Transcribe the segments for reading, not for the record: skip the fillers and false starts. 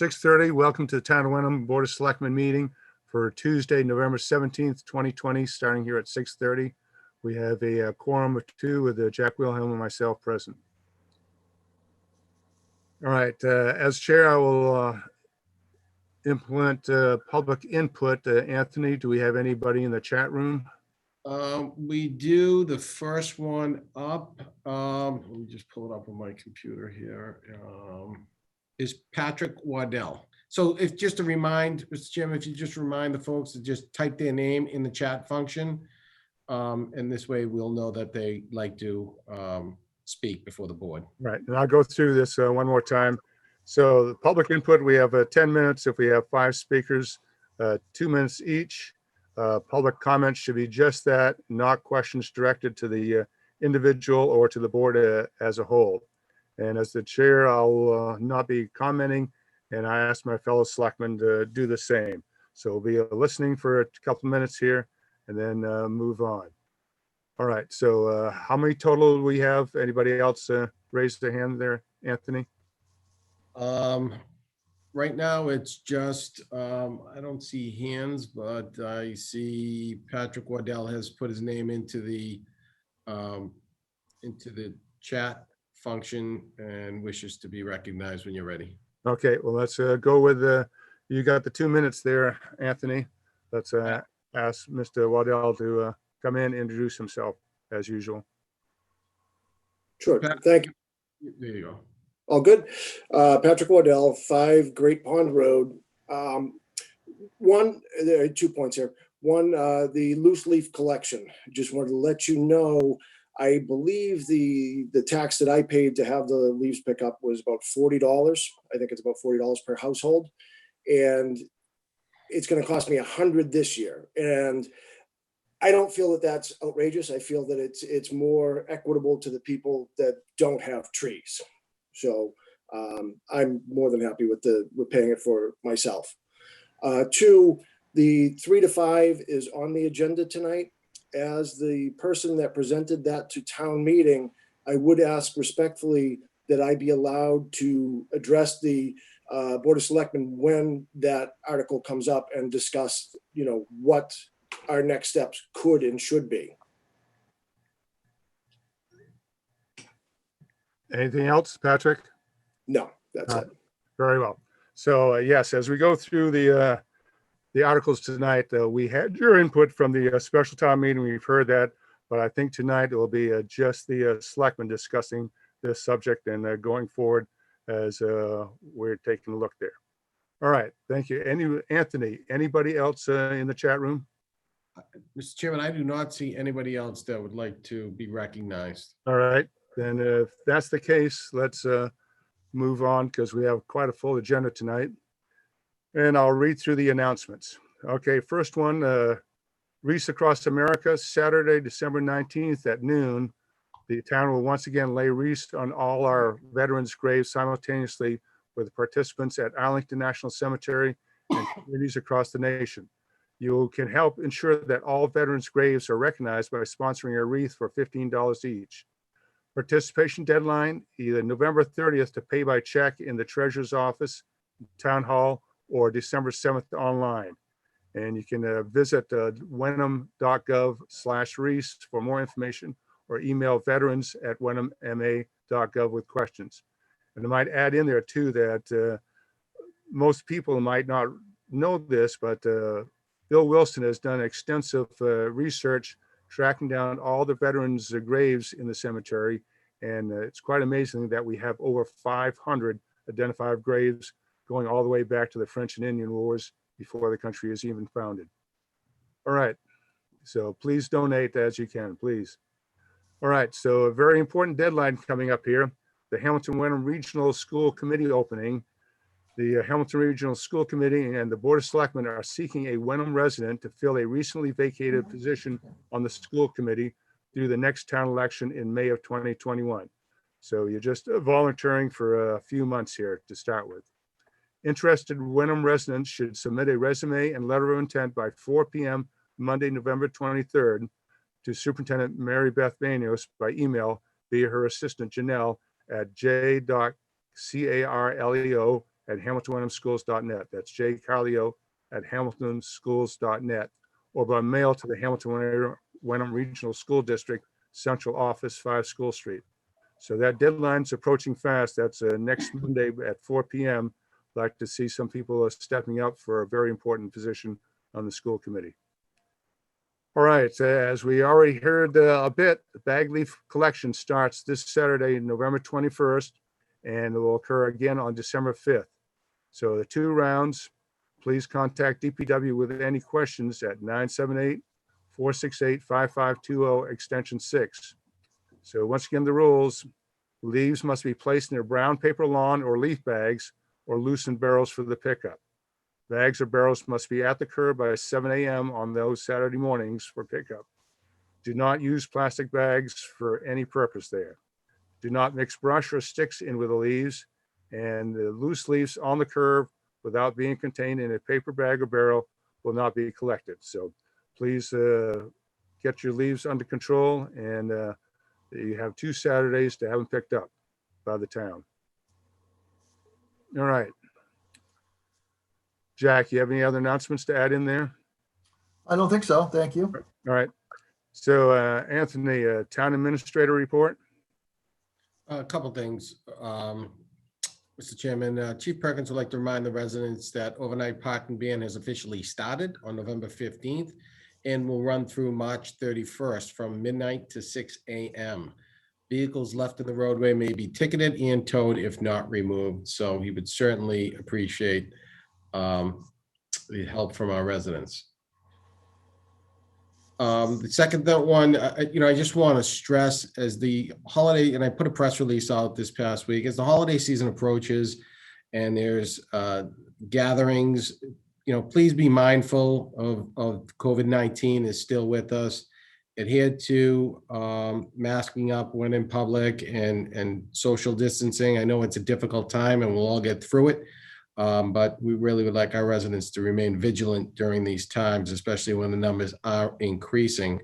6:30. Welcome to the Town of Wenham Board of Selectmen meeting for Tuesday, November 17th, 2020, starting here at 6:30. We have a quorum of two with Jack Wilhelm and myself present. All right, as chair, I will implement public input. Anthony, do we have anybody in the chat room? We do. The first one up, let me just pull it up on my computer here, is Patrick Waddell. So if just to remind, Mr. Chairman, if you just remind the folks to just type their name in the chat function, and this way we'll know that they like to speak before the board. Right, and I'll go through this one more time. So the public input, we have 10 minutes if we have 5 speakers, 2 minutes each. Public comments should be just that, not questions directed to the individual or to the board as a whole. And as the chair, I'll not be commenting, and I ask my fellow selectmen to do the same. So we'll be listening for a couple of minutes here and then move on. All right, so how many total do we have? Anybody else raise their hand there, Anthony? Right now, it's just, I don't see hands, but I see Patrick Waddell has put his name into the chat function and wishes to be recognized when you're ready. Okay, well, let's go with you got the 2 minutes there, Anthony. Let's ask Mr. Waddell to come in, introduce himself as usual. Sure, thank you. There you go. All good. Patrick Waddell, 5 Great Pond Road. There are 2 points here. One, the loose leaf collection. Just wanted to let you know, I believe the tax that I paid to have the leaves pick up was about $40. I think it's about $40 per household. And it's going to cost me $100 this year. And I don't feel that that's outrageous. I feel that it's more equitable to the people that don't have trees. So I'm more than happy with paying it for myself. 2, the 3 to 5 is on the agenda tonight. As the person that presented that to town meeting, I would ask respectfully that I be allowed to address the Board of Selectmen when that article comes up and discuss, what our next steps could and should be. Anything else, Patrick? No, that's it. Very well. So yes, as we go through the articles tonight, we had your input from the special town meeting. We've heard that, but I think tonight it will be just the selectmen discussing this subject and going forward as we're taking a look there. All right, thank you. Anthony, anybody else in the chat room? Mr. Chairman, I do not see anybody else that would like to be recognized. All right, then if that's the case, let's move on because we have quite a full agenda tonight. And I'll read through the announcements. Okay, first one, Wreaths Across America, Saturday, December 19th at noon. The town will once again lay wreaths on all our veterans' graves simultaneously with participants at Arlington National Cemetery and communities across the nation. You can help ensure that all veterans' graves are recognized by sponsoring a wreath for $15 each. Participation deadline, either November 30th to pay by check in the treasurer's office, town hall, or December 7th online. And you can visit wenham.gov/wreaths for more information or email veterans@wenhamma.gov with questions. And I might add in there too that most people might not know this, but Bill Wilson has done extensive research tracking down all the veterans' graves in the cemetery. And it's quite amazing that we have over 500 identified graves going all the way back to the French and Indian Wars before the country is even founded. All right, so please donate as you can, please. All right, so a very important deadline coming up here, the Hamilton Wenham Regional School Committee opening. The Hamilton Regional School Committee and the Board of Selectmen are seeking a Wenham resident to fill a recently vacated position on the school committee through the next town election in May of 2021. So you're just volunteering for a few months here to start with. Interested Wenham residents should submit a resume and letter of intent by 4 p.m. Monday, November 23rd to Superintendent Mary Beth Banios by email via her assistant Janelle at j.carleo jcarlio@hamiltonwenhamschools.net. That's jcarlio@hamiltonschools.net, or by mail to the Hamilton Wenham Regional School District, Central Office, 5 School Street. So that deadline's approaching fast. That's next Monday at 4 p.m. I'd like to see some people stepping up for a very important position on the school committee. All right, as we already heard a bit, the bag leaf collection starts this Saturday, November 21st, and it will occur again on December 5th. So the 2 rounds, please contact DPW with any questions at 978-468-5520, extension 6. So once again, the rules: leaves must be placed in their brown paper lawn or leaf bags or loosened barrels for the pickup. Bags or barrels must be at the curb by 7 a.m. on those Saturday mornings for pickup. Do not use plastic bags for any purpose there. Do not mix brush or sticks in with the leaves, and the loose leaves on the curb without being contained in a paper bag or barrel will not be collected. So please get your leaves under control, and you have 2 Saturdays to have them picked up by the town. All right. Jack, you have any other announcements to add in there? I don't think so. Thank you. All right. So Anthony, town administrator report. A couple things, Mr. Chairman. Chief Perkins would like to remind the residents that overnight parking ban has officially started on November 15th and will run through March 31st from midnight to 6 a.m. Vehicles left in the roadway may be ticketed and towed if not removed. So he would certainly appreciate the help from our residents. The second one, I just want to stress, as the holiday, and I put a press release out this past week, as the holiday season approaches and there's gatherings, please be mindful of COVID-19 is still with us. Adhere to masking up when in public and social distancing. I know it's a difficult time and we'll all get through it. But we really would like our residents to remain vigilant during these times, especially when the numbers are increasing.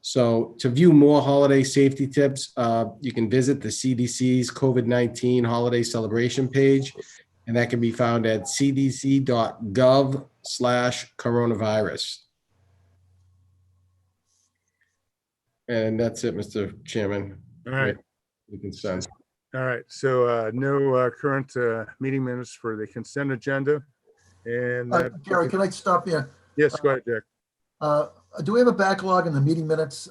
So to view more holiday safety tips, you can visit the CDC's COVID-19 holiday celebration page, and that can be found at cdc.gov/coronavirus. And that's it, Mr. Chairman. All right. The consent. All right. So no current meeting minutes for the consent agenda. And Gary, can I stop you? yes, go ahead, Jack. Do we have a backlog in the meeting minutes?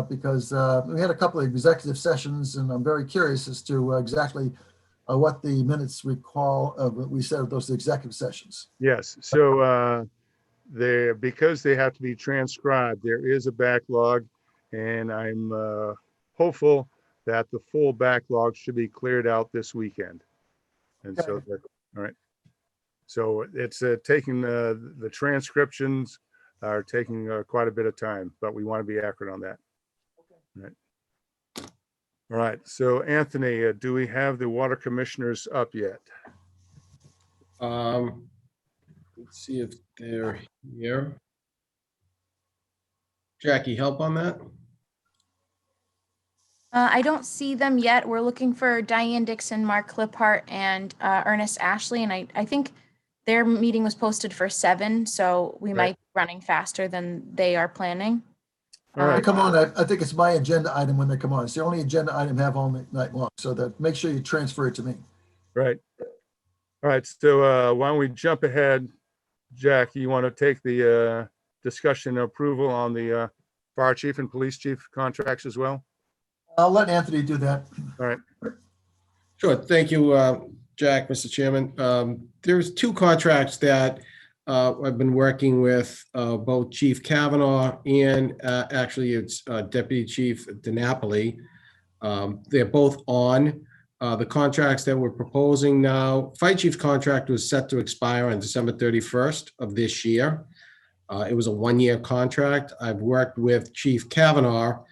Because we had a couple of executive sessions, and I'm very curious as to exactly what the minutes recall of what we said of those executive sessions. Yes. So because they have to be transcribed, there is a backlog, and I'm hopeful that the full backlog should be cleared out this weekend. And so, all right. So it's taking the transcriptions are taking quite a bit of time, but we want to be accurate on that. All right. All right. So Anthony, do we have the water commissioners up yet? Let's see if they're here. Jackie, help on that? I don't see them yet. We're looking for Diane Dixon, Mark Cliphart, and Ernest Ashley. And I think their meeting was posted for 7, so we might be running faster than they are planning. All right. They come on, I think it's my agenda item when they come on. It's the only agenda item I have all night long. So that make sure you transfer it to me. Right. All right. So why don't we jump ahead? Jack, you want to take the discussion approval on the fire chief and police chief contracts as well? I'll let Anthony do that. All right. Sure. Thank you, Jack, Mr. Chairman. There's 2 contracts that I've been working with both Chief Kavanaugh and actually it's Deputy Chief DiNapoli. They're both on the contracts that we're proposing now. Fire Chief's contract was set to expire on December 31st of this year. It was a 1-year contract. I've worked with Chief Kavanaugh,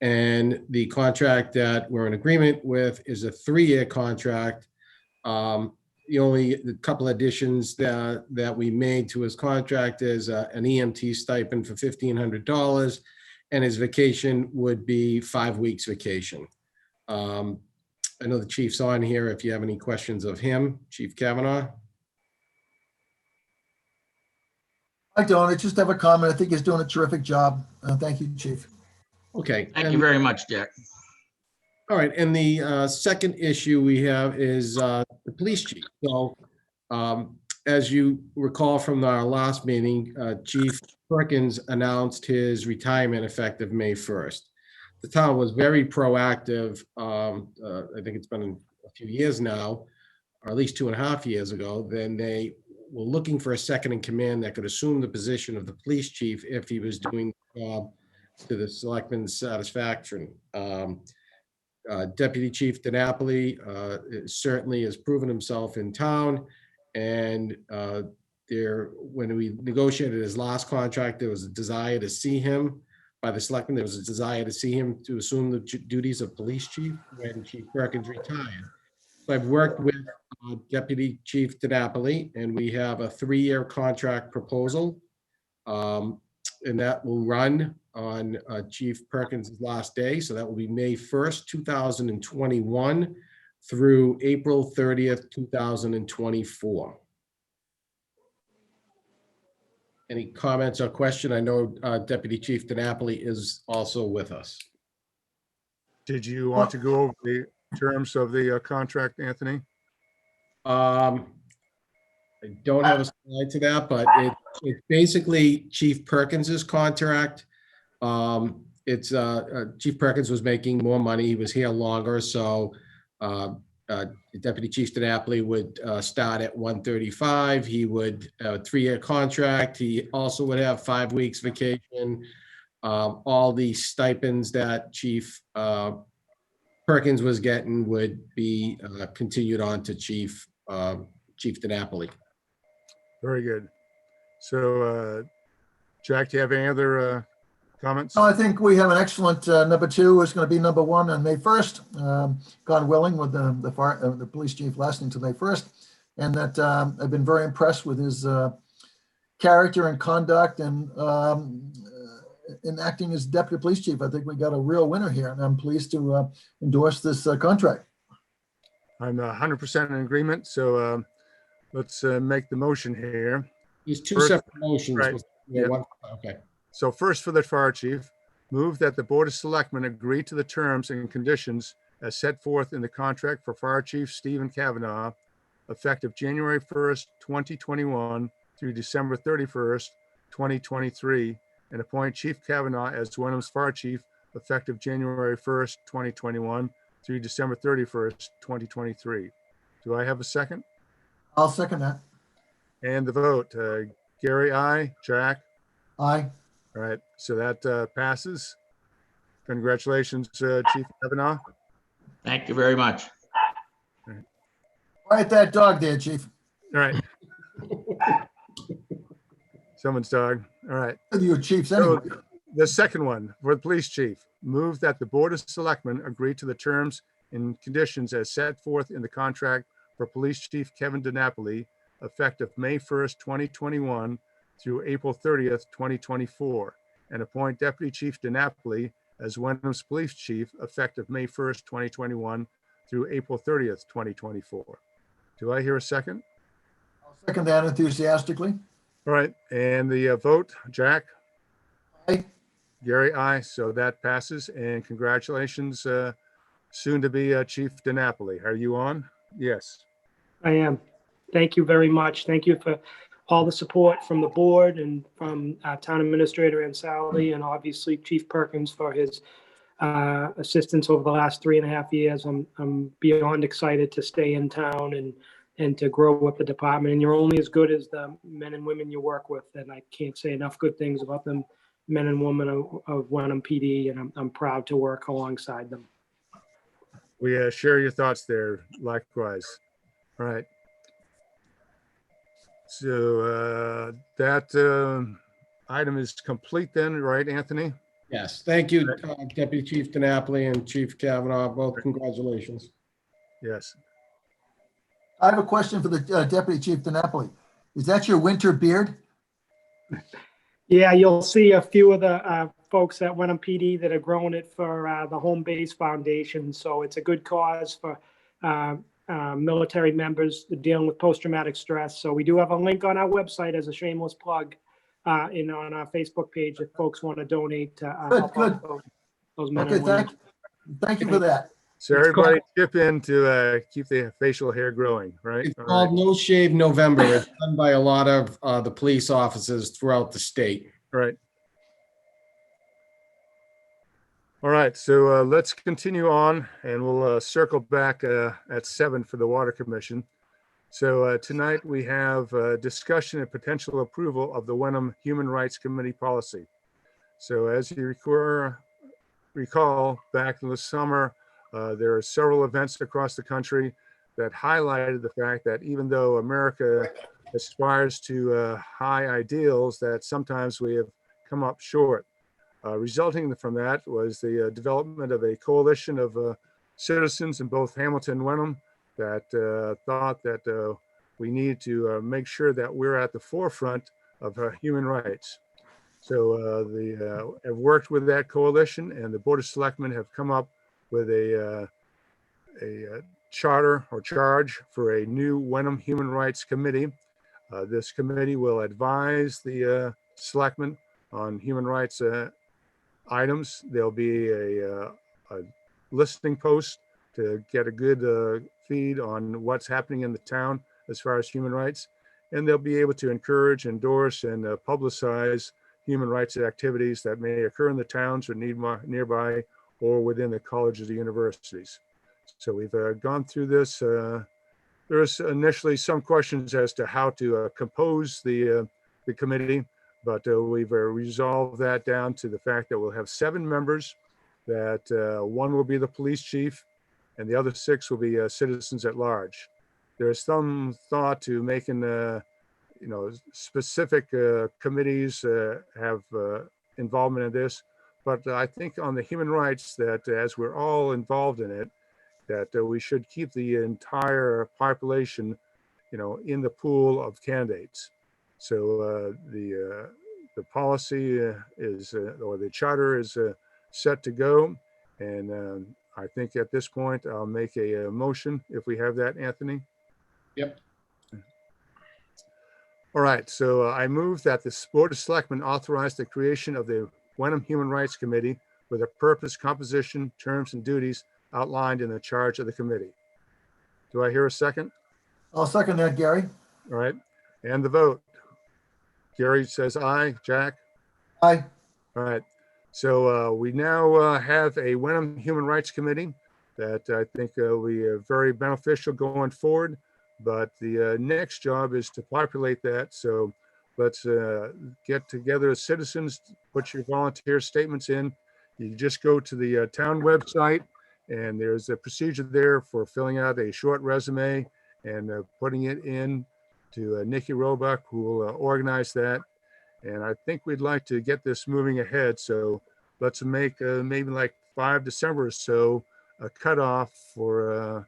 and the contract that we're in agreement with is a 3-year contract. The couple additions that we made to his contract is an EMT stipend for $1,500, and his vacation would be 5 weeks vacation. I know the chief's on here if you have any questions of him, Chief Kavanaugh. I don't. I just have a comment. I think he's doing a terrific job. Thank you, Chief. Okay. Thank and- you very much, Jack. All right, and the second issue we have is the police chief. So as you recall from our last meeting, Chief Perkins announced his retirement effective May 1st. The town was very proactive. I think it's been a few years now, or at least 2.5 years ago. Then they were looking for a second in command that could assume the position of the police chief if he was doing the job to the selectmen's satisfaction. Deputy Chief DiNapoli certainly has proven himself in town. And when we negotiated his last contract, there was a desire to see him by the selectmen. There was a desire to see him to assume the duties of police chief when Chief Perkins retired. So I've worked with Deputy Chief DiNapoli, and we have a 3-year contract proposal. And that will run on Chief Perkins' last day. So that will be May 1st, 2021 through April 30th, 2024. Any comments or question? I know Deputy Chief DiNapoli is also with us. Did you want to go over the terms of the contract, Anthony? I don't have a slide to that, but it's basically Chief Perkins's contract. It's Chief Perkins was making more money. He was here longer, so Deputy Chief DiNapoli would start at 135. He would 3-year contract. He also would have 5 weeks vacation. All the stipends that Chief Perkins was getting would be continued on to Chief DiNapoli. Very good. So, Jack, do you have any other comments? No, I think we have an excellent number 2 is going to be number 1 on May 1st. God willing, with the police chief lasting to May 1st. And that I've been very impressed with his character and conduct and in acting as deputy police chief. I think we got a real winner here, and I'm pleased to endorse this contract. I'm 100% in agreement. So let's make the motion here. There's 2 First- separate motions. right. Yeah, Yep. one- Okay. So first for the fire chief, move that the Board of Selectmen agree to the terms and conditions as set forth in the contract for Fire Chief Stephen Kavanaugh, effective January 1st, 2021 through December 31st, 2023, and appoint Chief Kavanaugh as Wenham's Fire Chief effective January 1st, 2021 through December 31st, 2023. Do I have a second? I'll second that. And the vote, Gary, aye. Jack? Aye. All right, so that passes. Congratulations, Chief Kavanaugh. Thank you very much. Quiet that dog there, chief. All right. Someone's dog. All right. You chiefs So anyway. the second one for the police chief, move that the Board of Selectmen agree to the terms and conditions as set forth in the contract for Police Chief Kevin DiNapoli, effective May 1st, 2021 through April 30th, 2024, and appoint Deputy Chief DiNapoli as Wenham's Police Chief effective May 1st, 2021 through April 30th, 2024. Do I hear a second? I'll second that enthusiastically. All right, and the vote, Jack? Aye. Gary, aye. So that passes, and congratulations, soon to be Chief DiNapoli. Are you on? Yes. I am. Thank you very much. Thank you for all the support from the board and from Town Administrator and Sally, and obviously Chief Perkins for his assistance over the last 3.5 years. I'm beyond excited to stay in town and to grow with the department. And you're only as good as the men and women you work with. And I can't say enough good things about them, men and women of Wenham PD, and I'm proud to work alongside them. We share your thoughts there, likewise. All right. So that item is complete then, right, Anthony? Yes, thank you, Deputy Chief DiNapoli and Chief Kavanaugh, both congratulations. Yes. I have a question for the Deputy Chief DiNapoli. Is that your winter beard? Yeah, you'll see a few of the folks at Wenham PD that are growing it for the Home Base Foundation. So it's a good cause for military members dealing with post-traumatic stress. So we do have a link on our website as a shameless plug in on our Facebook page if folks want to donate to Good, help good. out those men Okay, and women. thank you for that. So everybody chip in to keep the facial hair growing, right? It's All called right. No Shave November. It's done by a lot of the police officers throughout the state. Right. All right, so let's continue on and we'll circle back at 7 for the Water Commission. So tonight we have discussion and potential approval of the Wenham Human Rights Committee policy. So as you recall back in the summer, there are several events across the country that highlighted the fact that even though America aspires to high ideals, that sometimes we have come up short. Resulting from that was the development of a coalition of citizens in both Hamilton and Wenham that thought that we need to make sure that we're at the forefront of human rights. So have worked with that coalition, and the Board of Selectmen have come up with a charter or charge for a new Wenham Human Rights Committee. This committee will advise the selectmen on human rights items. There'll be a listening post to get a good feed on what's happening in the town as far as human rights. And they'll be able to encourage, endorse, and publicize human rights activities that may occur in the towns or nearby or within the colleges or universities. So we've gone through this. There's initially some questions as to how to compose the committee, but we've resolved that down to the fact that we'll have 7 members, that 1 will be the police chief and the other 6 will be citizens at large. There's some thought to making specific committees have involvement in this, but I think on the human rights, that as we're all involved in it, that we should keep the entire population, in the pool of candidates. So the policy is, or the charter is set to go. And I think at this point, I'll make a motion if we have that, Anthony. Yep. All right, so I move that the Board of Selectmen authorize the creation of the Wenham Human Rights Committee with a purpose, composition, terms, and duties outlined in the charge of the committee. Do I hear a second? I'll second that, Gary. All right, and the vote. Gary says aye. Jack? Aye. All right, so we now have a Wenham Human Rights Committee that I think will be very beneficial going forward. But the next job is to populate that. So let's get together as citizens, put your volunteer statements in. You just go to the town website, and there's a procedure there for filling out a short resume and putting it in to Nikki Roebuck, who will organize that. And I think we'd like to get this moving ahead. So let's make maybe like 5 December or so a cutoff for,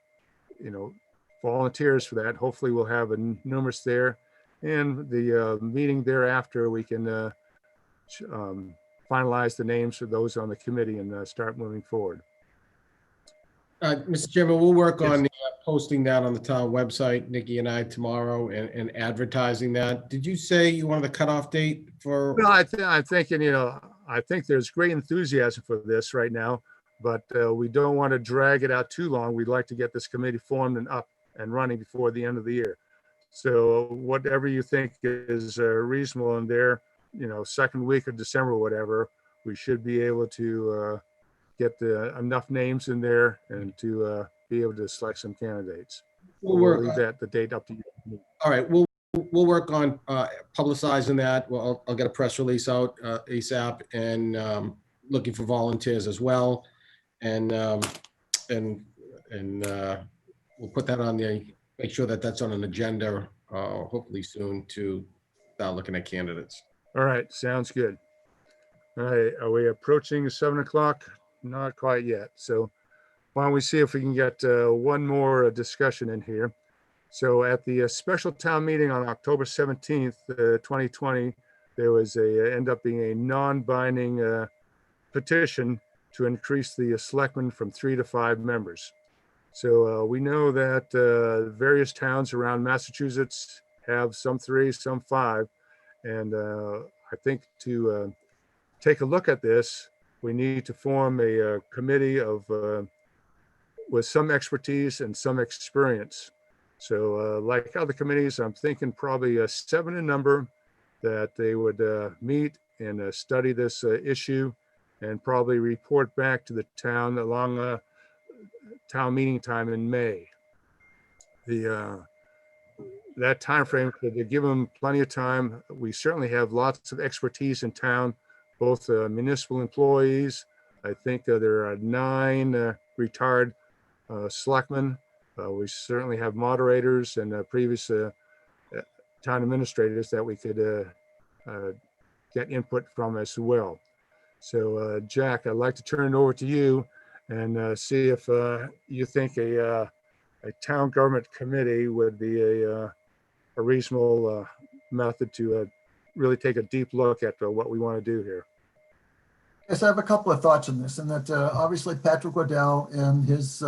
volunteers for that. Hopefully we'll have a numerous there. And the meeting thereafter, we can finalize the names for those on the committee and start moving forward. Mr. Chairman, we'll work Yes. on posting that on the town website, Nikki and I, tomorrow, and advertising that. Did you say you wanted a cutoff date for? Well, I'm thinking, I think there's great enthusiasm for this right now, but we don't want to drag it out too long. We'd like to get this committee formed and up and running before the end of the year. So whatever you think is reasonable in there, second week of December, or whatever, we should be able to get enough names in there and to be able to select some candidates. We'll leave that the date up to you. All right, we'll work on publicizing that. Well, I'll get a press release out ASAP, and looking for volunteers as well. And we'll put that on the, make sure that that's on an agenda, hopefully soon, to start looking at candidates. All right, sounds good. All right, are we approaching 7 o'clock? Not quite yet. So why don't we see if we can get one more discussion in here. So at the special town meeting on October 17th, 2020, there was end up being a non-binding petition to increase the selectmen from 3 to 5 members. So we know that various towns around Massachusetts have some 3, some 5. And I think to take a look at this, we need to form a committee of with some expertise and some experience. So like other committees, I'm thinking probably 7 in number, that they would meet and study this issue and probably report back to the town along town meeting time in May. That time frame could give them plenty of time. We certainly have lots of expertise in town, both municipal employees. I think there are 9 retired selectmen. We certainly have moderators and previous town administrators that we could get input from as well. So Jack, I'd like to turn it over to you and see if you think a town government committee would be a reasonable method to really take a deep look at what we want to do here. Yes, I have a couple of thoughts on this, and that obviously Patrick Waddell and his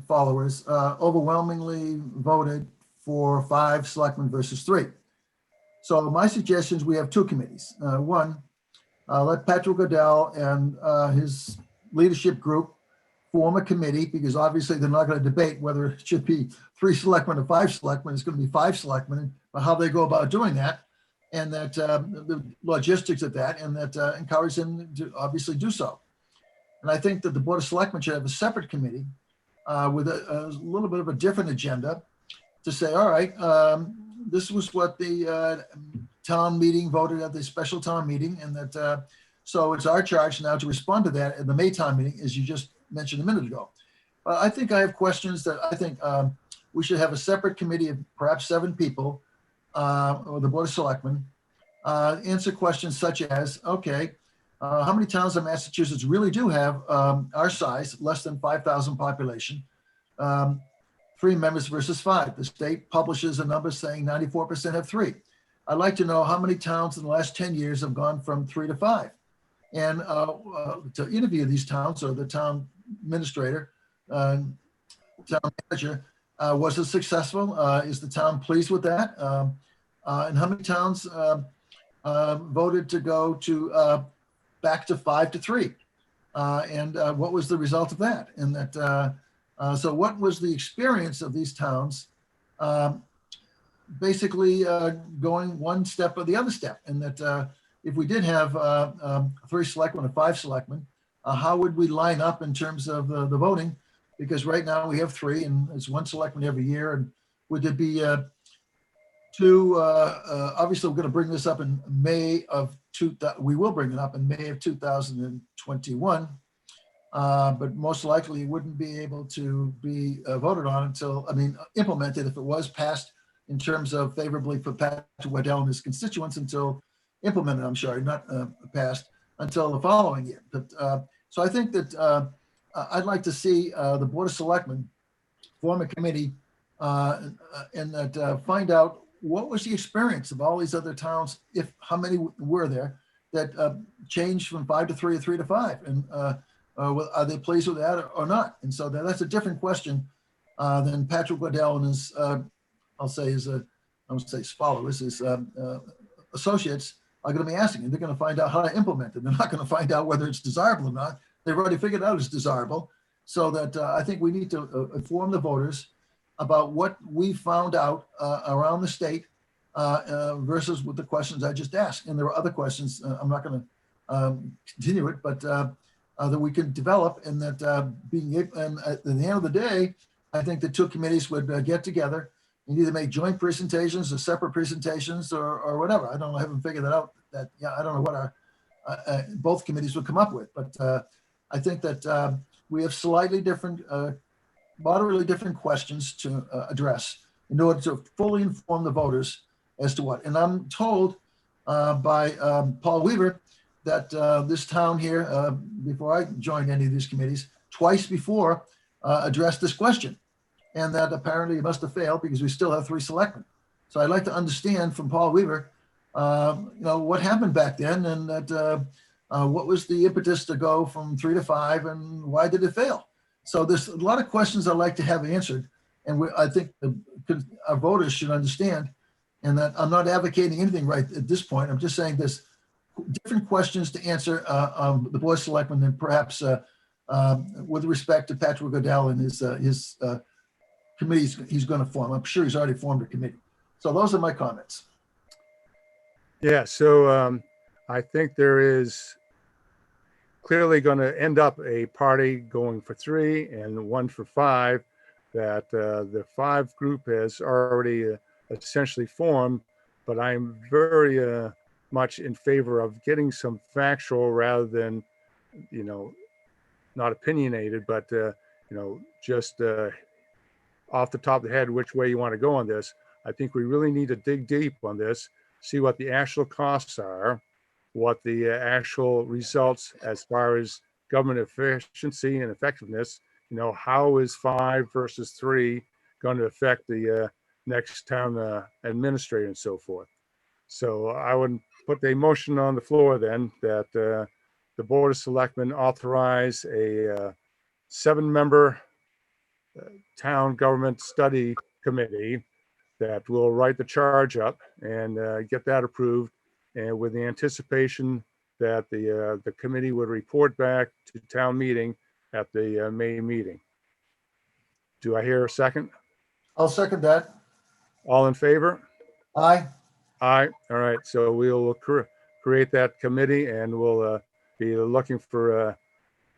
followers overwhelmingly voted for 5 selectmen versus 3. So my suggestion is we have 2 committees. One, let Patrick Waddell and his leadership group form a committee, because obviously they're not going to debate whether it should be 3 selectmen or 5 selectmen. It's going to be 5 selectmen, but how they go about doing that, and that the logistics of that, and that encourage them to obviously do so. And I think that the Board of Selectmen should have a separate committee with a little bit of a different agenda to say, all right, this was what the town meeting voted at the special town meeting, and that so it's our charge now to respond to that at the May town meeting, as you just mentioned a minute ago. I think I have questions that I think we should have a separate committee of perhaps 7 people, or the Board of Selectmen, answer questions such as, okay, how many towns in Massachusetts really do have our size, less than 5,000 population, 3 members versus 5. The state publishes a number saying 94% have 3. I'd like to know how many towns in the last 10 years have gone from 3 to 5. And to interview these towns, or the town administrator, town manager, was it successful? Is the town pleased with that? And how many towns voted to go to back to 5 to 3? And what was the result of that? And that so what was the experience of these towns basically going one step or the other step? And that if we did have 3 selectmen or 5 selectmen, how would we line up in terms of the voting? Because right now we have 3, and it's 1 selectman every year. And would there be 2? Obviously, we're going to bring this up in May of we will bring it up in May of 2021. But most likely it wouldn't be able to be voted on until, implemented, if it was passed in terms of favorably for Patrick Waddell and his constituents, until implemented, I'm sorry, not passed, until the following year. But so I think that I'd like to see the Board of Selectmen form a committee and that find out what was the experience of all these other towns, if how many were there that changed from 5 to 3 or 3 to 5, and are they pleased with that or not? And so that's a different question than Patrick Waddell and his, I'll say his followers, his associates are going to be asking. And they're going to find out how to implement it. They're not going to find out whether it's desirable or not. They've already figured out it's desirable. So that I think we need to inform the voters about what we found out around the state versus with the questions I just asked. And there are other questions. I'm not going to continue it, but that we can develop, and that and at the end of the day, I think the 2 committees would get together and either make joint presentations or separate presentations or whatever. I don't know, I haven't figured that out. I don't know what our both committees would come up with, but I think that we have slightly different, moderately different questions to address in order to fully inform the voters as to what. And I'm told by Paul Weaver that this town here, before I joined any of these committees, twice before addressed this question. And that apparently it must have failed because we still have 3 selectmen. So I'd like to understand from Paul Weaver, what happened back then, and that what was the impetus to go from 3 to 5, and why did it fail? So there's a lot of questions I'd like to have answered. And I think our voters should understand, and that I'm not advocating anything right at this point. I'm just saying this. different questions to answer the Board of Selectmen than perhaps with respect to Patrick Goodell and his committees he's going to form. I'm sure he's already formed a committee. So those are my comments. Yeah, so I think there is clearly going to end up a party going for 3 and 1 for 5, that the 5 group has already essentially formed, but I'm very much in favor of getting some factual rather than, not opinionated, but, just off the top of the head, which way you want to go on this. I think we really need to dig deep on this, see what the actual costs are, what the actual results as far as government efficiency and effectiveness, how is 5 versus 3 going to affect the next town administrator and so forth. So I would put the motion on the floor then that the Board of Selectmen authorize a 7-member town government study committee that will write the charge up and get that approved, and with the anticipation that the committee would report back to town meeting at the May meeting. Do I hear a second? I'll second that. All in favor? Aye. Aye. All right. So we'll create that committee, and we'll be looking for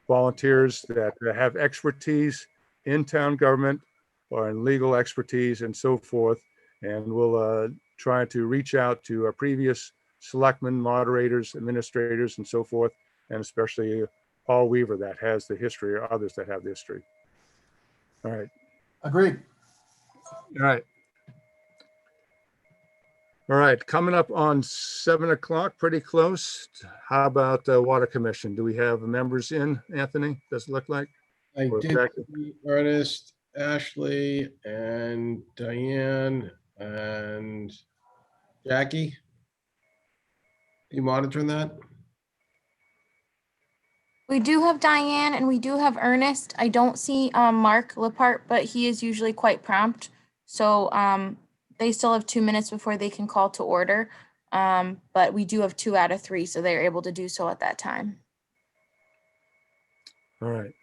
volunteers that have expertise in town government or in legal expertise and so forth. And we'll try to reach out to our previous selectmen, moderators, administrators, and so forth, and especially Paul Weaver that has the history, or others that have the history. All right. Agreed. All right. All right. Coming up on 7 o'clock, pretty close. How about Water Commission? Do we have members in, Anthony? Does it look like? I Or did Becky? see Ernest, Ashley, and Diane, and Jackie. You monitoring that? We do have Diane and we do have Ernest. I don't see Mark Lepart, but he is usually quite prompt. So they still have 2 minutes before they can call to order. But we do have 2 out of 3, so they're able to do so at that time. All right.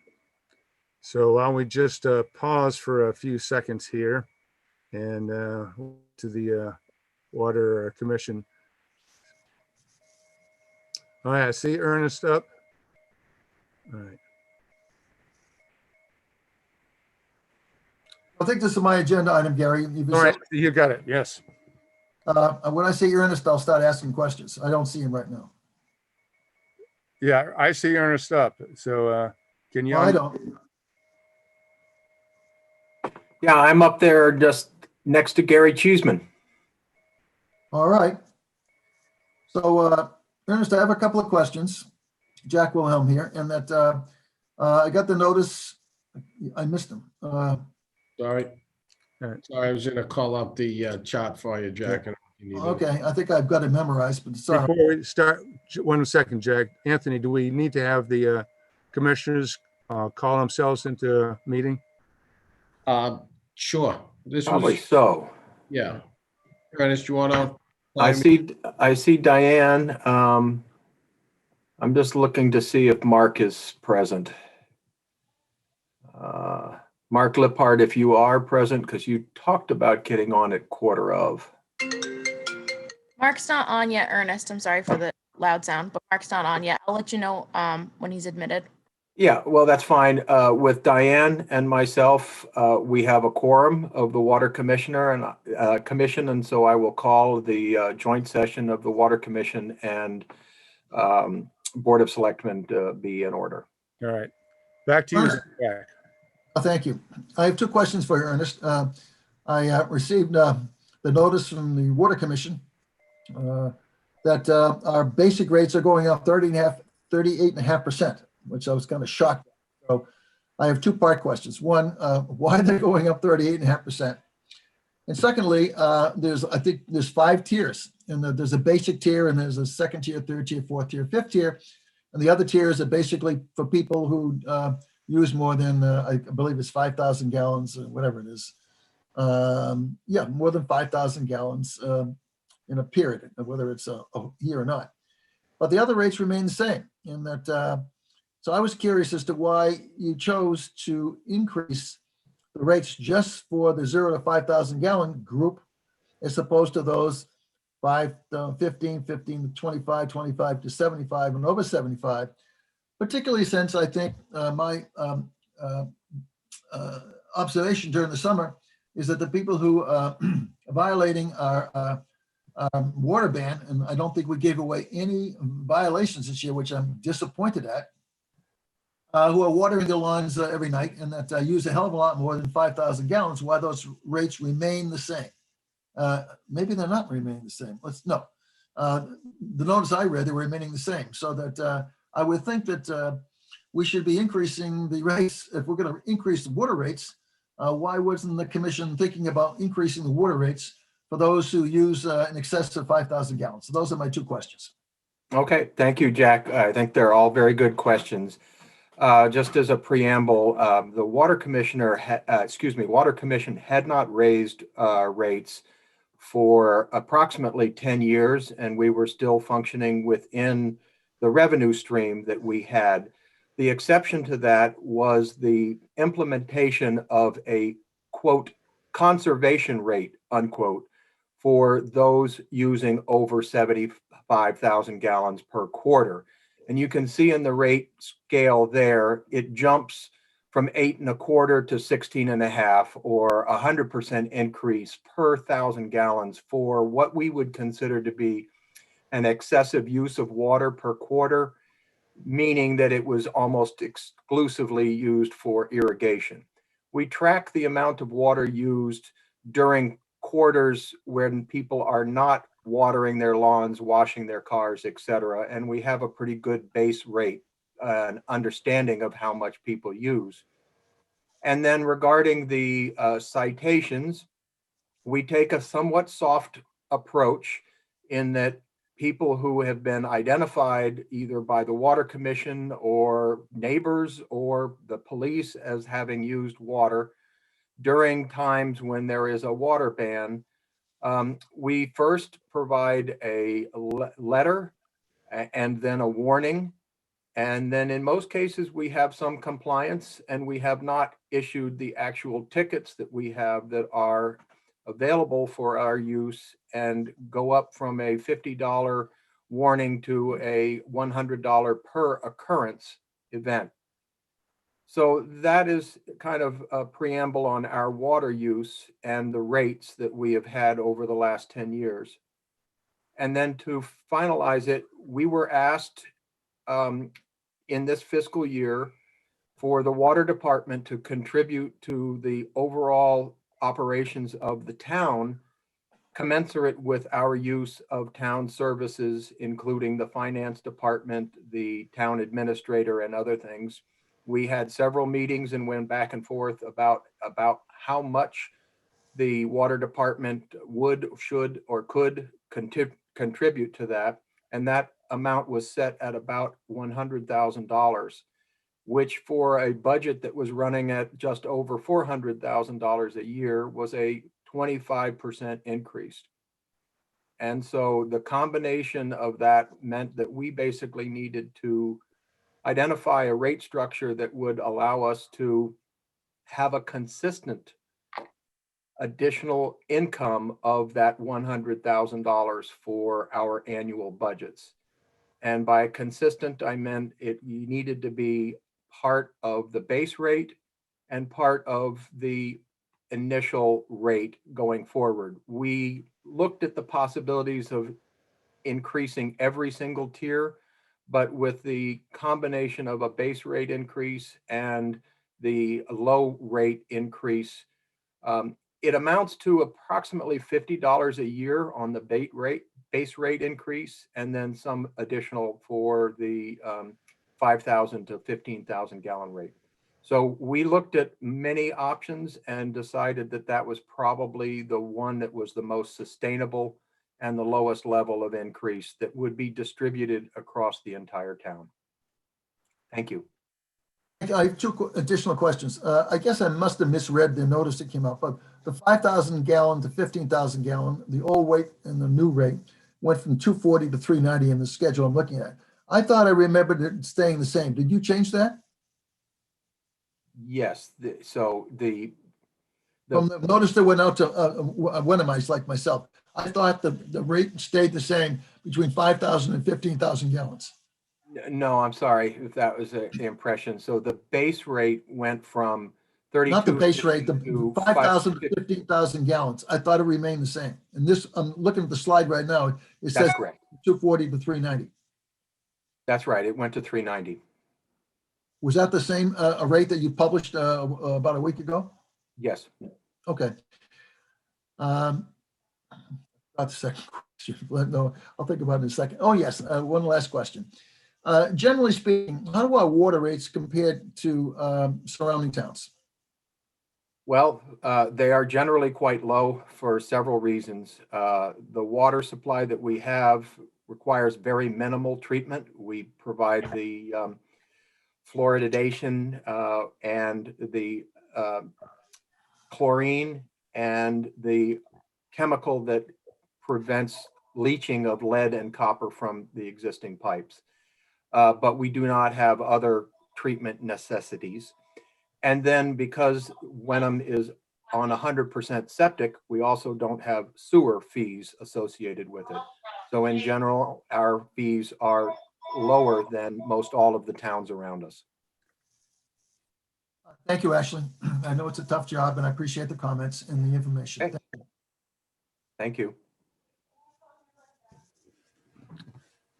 So why don't we just pause for a few seconds here and to the Water Commission. All right, I see Ernest up. All right. I think this is my agenda item, Gary. All right, you got it. Yes. When I say Ernest, I'll start asking questions. I don't see him right now. Yeah, I see Ernest up. So can you? No, I don't. Yeah, I'm up there just next to Gary Cheeseman. All right. So Ernest, I have a couple of questions. Jack Wilhelm here, and that I got the notice. I missed them. Sorry. All right. Sorry, I was gonna call up the chart for you, Jack. and you need it. Okay, I think I've got it memorized, but sorry. Before we start, 1 second, Jack. Anthony, do we need to have the commissioners call themselves into a meeting? Sure. This Probably was, so. yeah. Ernest, you wanna? I see Diane. I'm just looking to see if Mark is present. Mark Lippard, if you are present, because you talked about getting on at 1:15. Mark's not on yet, Ernest. I'm sorry for the loud sound, but Mark's not on yet. I'll let you know when he's admitted. Yeah, well, that's fine. With Diane and myself, we have a quorum of the Water Commissioner and Commission, and so I will call the joint session of the Water Commission and Board of Selectmen to be in order. All right. Back to you, Jack. Thank you. I have 2 questions for you, Ernest. I received the notice from the Water Commission that our basic rates are going up 38.5%, which I was kind of shocked. So I have 2-part questions. One, why they're going up 38.5%? And secondly, I think there's 5 tiers, and there's a basic tier, and there's a 2nd tier, 3rd tier, 4th tier, 5th tier. And the other tiers are basically for people who use more than, I believe it's 5,000 gallons or whatever it is. Yeah, more than 5,000 gallons in a period, whether it's a year or not. but the other rates remain the same. In that, so I was curious as to why you chose to increase the rates just for the 0 to 5,000 gallon group, as opposed to those 5 to 15, 15 to 25, 25 to 75, and over 75. Particularly since I think my observation during the summer is that the people who are violating our water ban, and I don't think we gave away any violations this year, which I'm disappointed at, who are watering their lawns every night and that use a hell of a lot more than 5,000 gallons, why those rates remain the same. Maybe they're not remaining the same. The notice I read, they were remaining the same. So that I would think that we should be increasing the rates. If we're going to increase the water rates, why wasn't the commission thinking about increasing the water rates for those who use in excess of 5,000 gallons? So those are my two questions. Okay, thank you, Jack. I think they're all very good questions. Just as a preamble, the Water Commission had not raised rates for approximately 10 years, and we were still functioning within the revenue stream that we had. The exception to that was the implementation of a, quote, conservation rate, unquote, for those using over 75,000 gallons per quarter. And you can see in the rate scale there, it jumps from 8.25 to 16.5, or 100% increase per 1,000 gallons for what we would consider to be an excessive use of water per quarter, meaning that it was almost exclusively used for irrigation. We track the amount of water used during quarters when people are not watering their lawns, washing their cars, etc. And we have a pretty good base rate, an understanding of how much people use. And then regarding the citations, we take a somewhat soft approach in that people who have been identified either by the Water Commission or neighbors or the police as having used water during times when there is a water ban, we first provide a letter and then a warning. And then in most cases, we have some compliance, and we have not issued the actual tickets that we have that are available for our use and go up from a $50 warning to a $100 per occurrence event. So that is kind of a preamble on our water use and the rates that we have had over the last 10 years. And then to finalize it, we were asked in this fiscal year for the water department to contribute to the overall operations of the town, commensurate with our use of town services, including the finance department, the town administrator, and other things. We had several meetings and went back and forth about how much the water department would, should, or could contribute to that. And that amount was set at about $100,000, which for a budget that was running at just over $400,000 a year was a 25% increase. And so the combination of that meant that we basically needed to identify a rate structure that would allow us to have a consistent additional income of that $100,000 for our annual budgets. And by consistent, I meant it needed to be part of the base rate and part of the initial rate going forward. We looked at the possibilities of increasing every single tier, but with the combination of a base rate increase and the low rate increase, it amounts to approximately $50 a year on the base rate increase, and then some additional for the 5,000 to 15,000 gallon rate. So we looked at many options and decided that that was probably the one that was the most sustainable and the lowest level of increase that would be distributed across the entire town. Thank you. I have two additional questions. I guess I must have misread the notice that came out, but the 5,000 gallon to 15,000 gallon, the old rate and the new rate, went from 240 to 390 in the schedule I'm looking at. I thought I remembered it staying the same. Did you change that? Yes, so the From the notice that went out to Wenhamites like myself, I thought the rate stayed the same between 5,000 and 15,000 gallons. No, I'm sorry if that was the impression. So the base rate went from 32. Not the base rate, the to 5,000 to 15,000 gallons. I thought it remained the same. And this, I'm looking at the slide right now, it says That's correct. 240 to 390. That's right. It went to 390. Was that the same a rate that you published about a week ago? Yes. Okay. About the second question, but no, I'll think about it in a second. Oh, yes, one last question. Generally speaking, how do our water rates compare to surrounding towns? Well, they are generally quite low for several reasons. The water supply that we have requires very minimal treatment. We provide the fluoridation and the chlorine and the chemical that prevents leaching of lead and copper from the existing pipes. But we do not have other treatment necessities. And then because Wenham is on 100% septic, we also don't have sewer fees associated with it. So in general, our fees are lower than most all of the towns around us. Thank you, Ashley. I know it's a tough job and I appreciate the comments and the information. Okay. Thank you.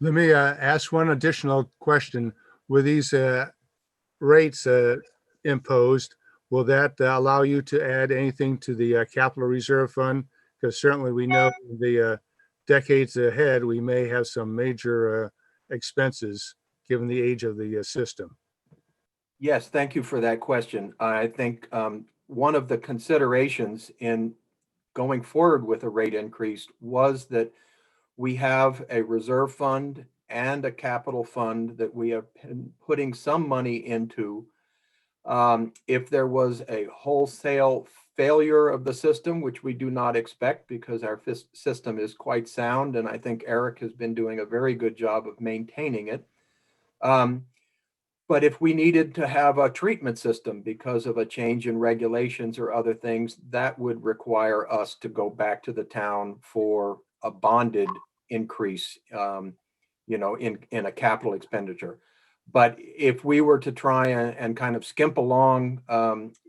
Let me ask one additional question. With these rates imposed, will that allow you to add anything to the capital reserve fund? Because certainly we know the decades ahead, we may have some major expenses given the age of the system. Yes, thank you for that question. I think one of the considerations in going forward with a rate increase was that we have a reserve fund and a capital fund that we have been putting some money into. If there was a wholesale failure of the system, which we do not expect because our system is quite sound, and I think Eric has been doing a very good job of maintaining it. But if we needed to have a treatment system because of a change in regulations or other things, that would require us to go back to the town for a bonded increase, in a capital expenditure. But if we were to try and kind of skimp along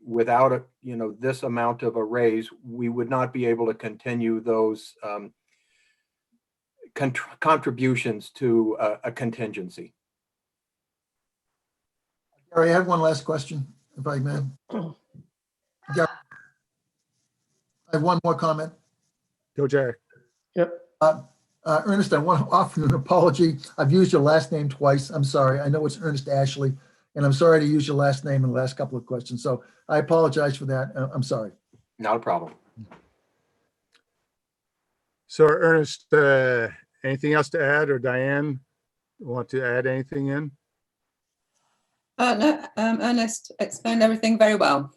without this amount of a raise, we would not be able to continue those contributions to a contingency. Gary, I have one last question, if I may. Gary, I have one more comment. Go, Jack. Yep. Ernest, I want to offer you an apology. I've used your last name twice. I'm sorry. I know it's Ernest Ashley, and I'm sorry to use your last name in the last couple of questions. So I apologize for that. I'm sorry. Not a problem. So Ernest, anything else to add, or Diane, want to add anything in? No, Ernest explained everything very well.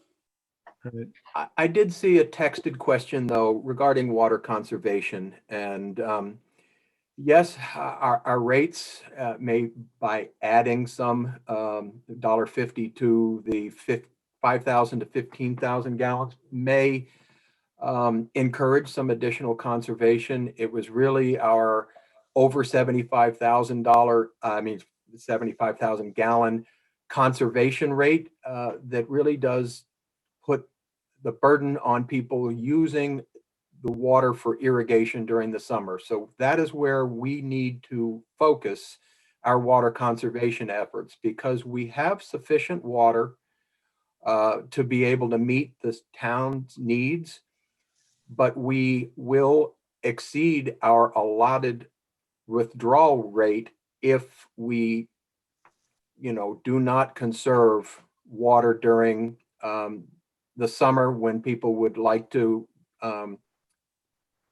I did see a texted question though regarding water conservation, and yes, our rates may, by adding some $1.50 to the 5,000 to 15,000 gallons, may encourage some additional conservation. It was really our over $75,000 gallon conservation rate that really does put the burden on people using the water for irrigation during the summer. So that is where we need to focus our water conservation efforts, because we have sufficient water to be able to meet the town's needs, but we will exceed our allotted withdrawal rate if we do not conserve water during the summer when people would like to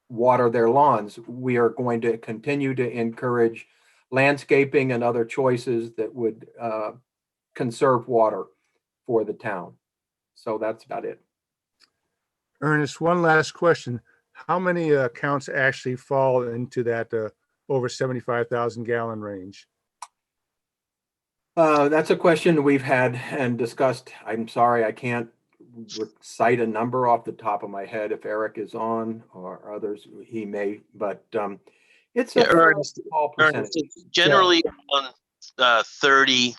water their lawns. We are going to continue to encourage landscaping and other choices that would conserve water for the town. So that's about it. Ernest, one last question. how many accounts actually fall into that over 75,000 gallon range? That's a question we've had and discussed. I'm sorry, I can't cite a number off the top of my head. If Eric is on or others, he may, but it's a small percentage. It's generally on 30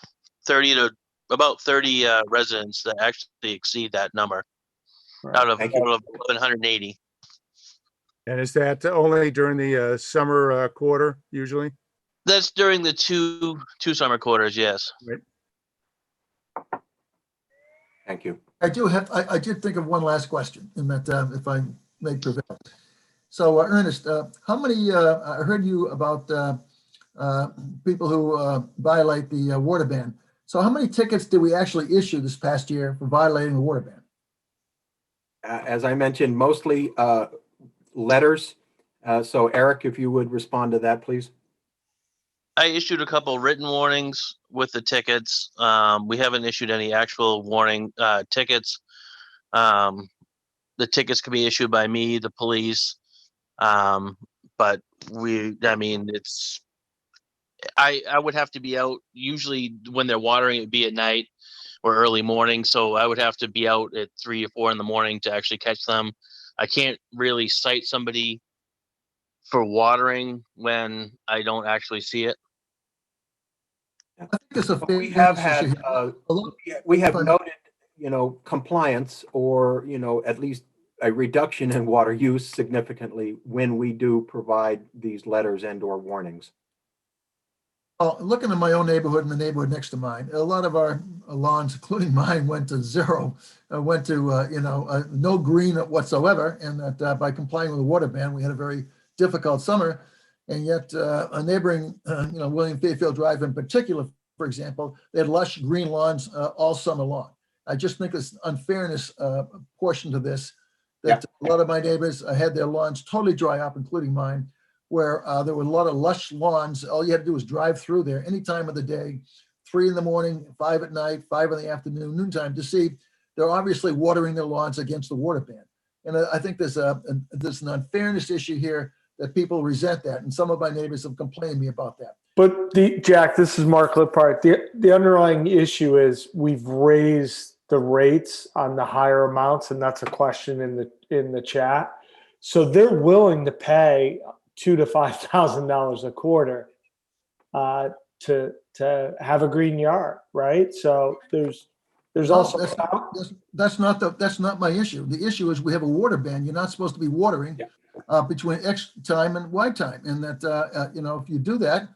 to about 30 residents that actually exceed that number out of 180. And is that only during the summer quarter usually? That's during the two summer quarters, yes. Right. Thank you. I did think of one last question, in that if I may prevail. So Ernest, how many, I heard you about people who violate the water ban. So how many tickets did we actually issue this past year for violating the water ban? As I mentioned, mostly letters. So Eric, if you would respond to that, please. I issued a couple written warnings with the tickets. We haven't issued any actual warning tickets. The tickets can be issued by me, the police. But I would have to be out usually when they're watering, it'd be at night or early morning. So I would have to be out at 3 or 4 in the morning to actually catch them. I can't really cite somebody for watering when I don't actually see it. I think it's a We have fairness issue had, here. we have noted, compliance or, at least a reduction in water use significantly when we do provide these letters and or warnings. Looking at my own neighborhood and the neighborhood next to mine, a lot of our lawns, including mine, went to zero, went to, no green whatsoever. And that by complying with the water ban, we had a very difficult summer. And yet a neighboring, William Fairfield Drive in particular, for example, they had lush green lawns all summer long. I just think there's unfairness portion to this, that a lot of my neighbors had their lawns totally dry up, including mine, where there were a lot of lush lawns. All you had to do was drive through there any time of the day, 3 in the morning, 5 at night, 5 in the afternoon, noontime, to see they're obviously watering their lawns against the water ban. And I think there's an unfairness issue here that people resent that. And some of my neighbors have complained to me about that. But Jack, this is Mark Lippard. The underlying issue is we've raised the rates on the higher amounts, and that's a question in the chat. So they're willing to pay $2,000 to $5,000 a quarter to have a green yard, right? So there's also that's not my issue. The issue is we have a water ban. You're not supposed to be watering between X time and Y time, and that if you do that,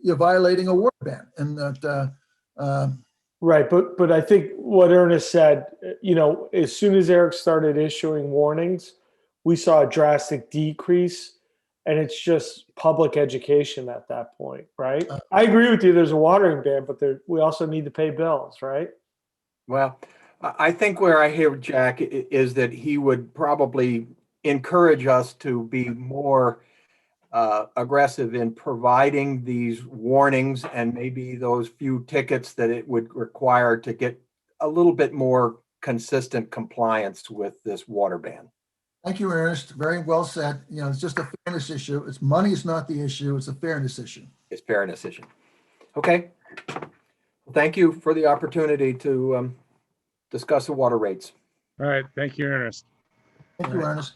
you're violating a water ban, and that. Right, but I think what Ernest said, as soon as Eric started issuing warnings, we saw a drastic decrease, and it's just public education at that point, right? I agree with you. There's a watering ban, but we also need to pay bills, right? Well, I think where I hear Jack is that he would probably encourage us to be more aggressive in providing these warnings and maybe those few tickets that it would require to get a little bit more consistent compliance with this water ban. Thank you, Ernest. Very well said. It's just a fairness issue. It's money is not the issue. It's a fairness issue. It's fairness issue. Okay. Well, thank you for the opportunity to discuss the water rates. All right. Thank you, Ernest. Thank you, Ernest.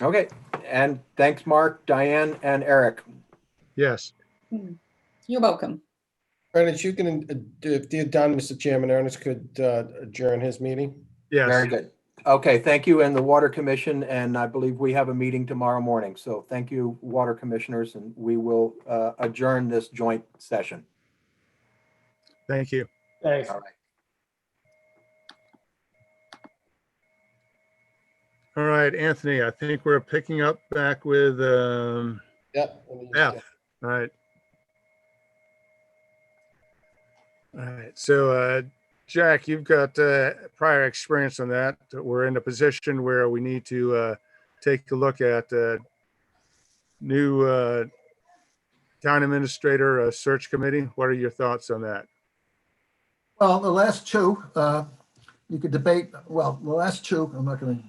Okay. And thanks, Mark, Diane, and Eric. Yes. You're welcome. Ernest, you can, if you're done, Mr. Chairman, Ernest could adjourn his meeting. Yes. Very good. Okay, thank you, and the Water Commission, and I believe we have a meeting tomorrow morning. So thank you, Water Commissioners, and we will adjourn this joint session. Thank you. Thanks. All right. All right, Anthony, I think we're picking up back with Yep. F. All right. All right. So, Jack, you've got prior experience on that. We're in a position where we need to take a look at new town administrator search committee. What are your thoughts on that? Well, the last two, you could debate. Well, the last two, I'm not going to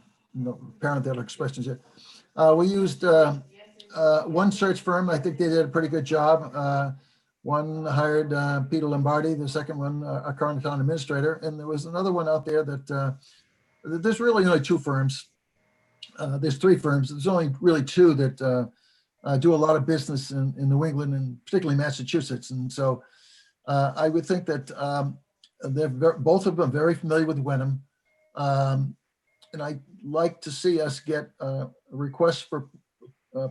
parenthetical expressions here. We used one search firm. I think they did a pretty good job. One hired Peter Lombardi, the second one, a current town administrator. And there was another one out there that there's really only two firms. There's three firms. There's only really two that do a lot of business in New England and particularly Massachusetts. And so I would think that both of them very familiar with Wenham. And I'd like to see us get a request for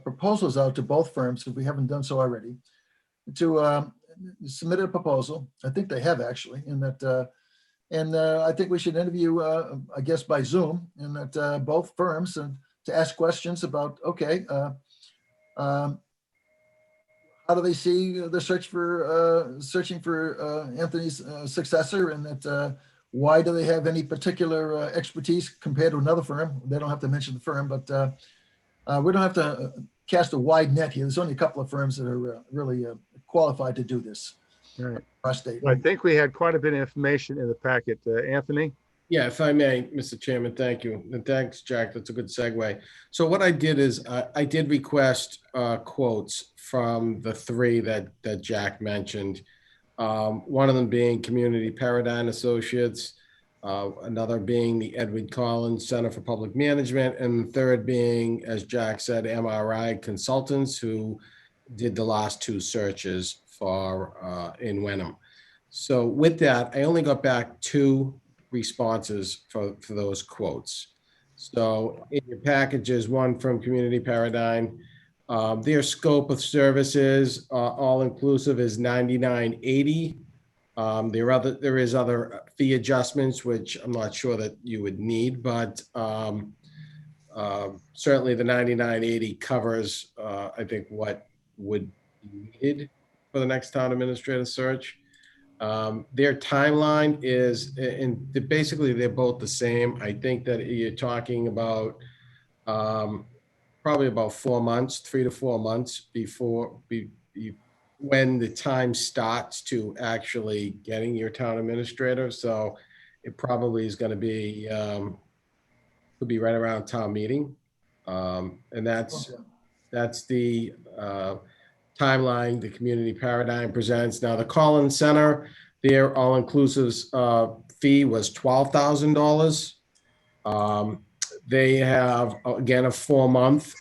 proposals out to both firms, if we haven't done so already, to submit a proposal. I think they have actually, in that, and I think we should interview, I guess by Zoom, and that both firms, and to ask questions about, okay, how do they see the searching for Anthony's successor, and that why do they have any particular expertise compared to another firm? They don't have to mention the firm, but we don't have to cast a wide net here. There's only a couple of firms that are really qualified to do this. Right. Prostate. I think we had quite a bit of information in the packet. Anthony? Yeah, if I may, Mr. Chairman, thank you. And thanks, Jack. That's a good segue. So what I did is I did request quotes from the three that Jack mentioned. One of them being Community Paradigm Associates, another being the Edward Collins Center for Public Management, and the third being, as Jack said, MRI Consultants, who did the last two searches for in Wenham. So with that, I only got back two responses for those quotes. So in your packages, one from Community Paradigm, their scope of services, all inclusive, is $99.80. There is other fee adjustments, which I'm not sure that you would need, but certainly the $99.80 covers, I think, what would be needed for the next town administrator search. Their timeline is, and basically they're both the same. I think that you're talking about probably about 4 months, 3 to 4 months before when the time starts to actually getting your town administrator. So it probably is going to be could be right around town meeting, and that's the timeline the Community Paradigm presents. Now the Collins Center, their all-inclusive fee was $12,000. They have, again, a 4-month,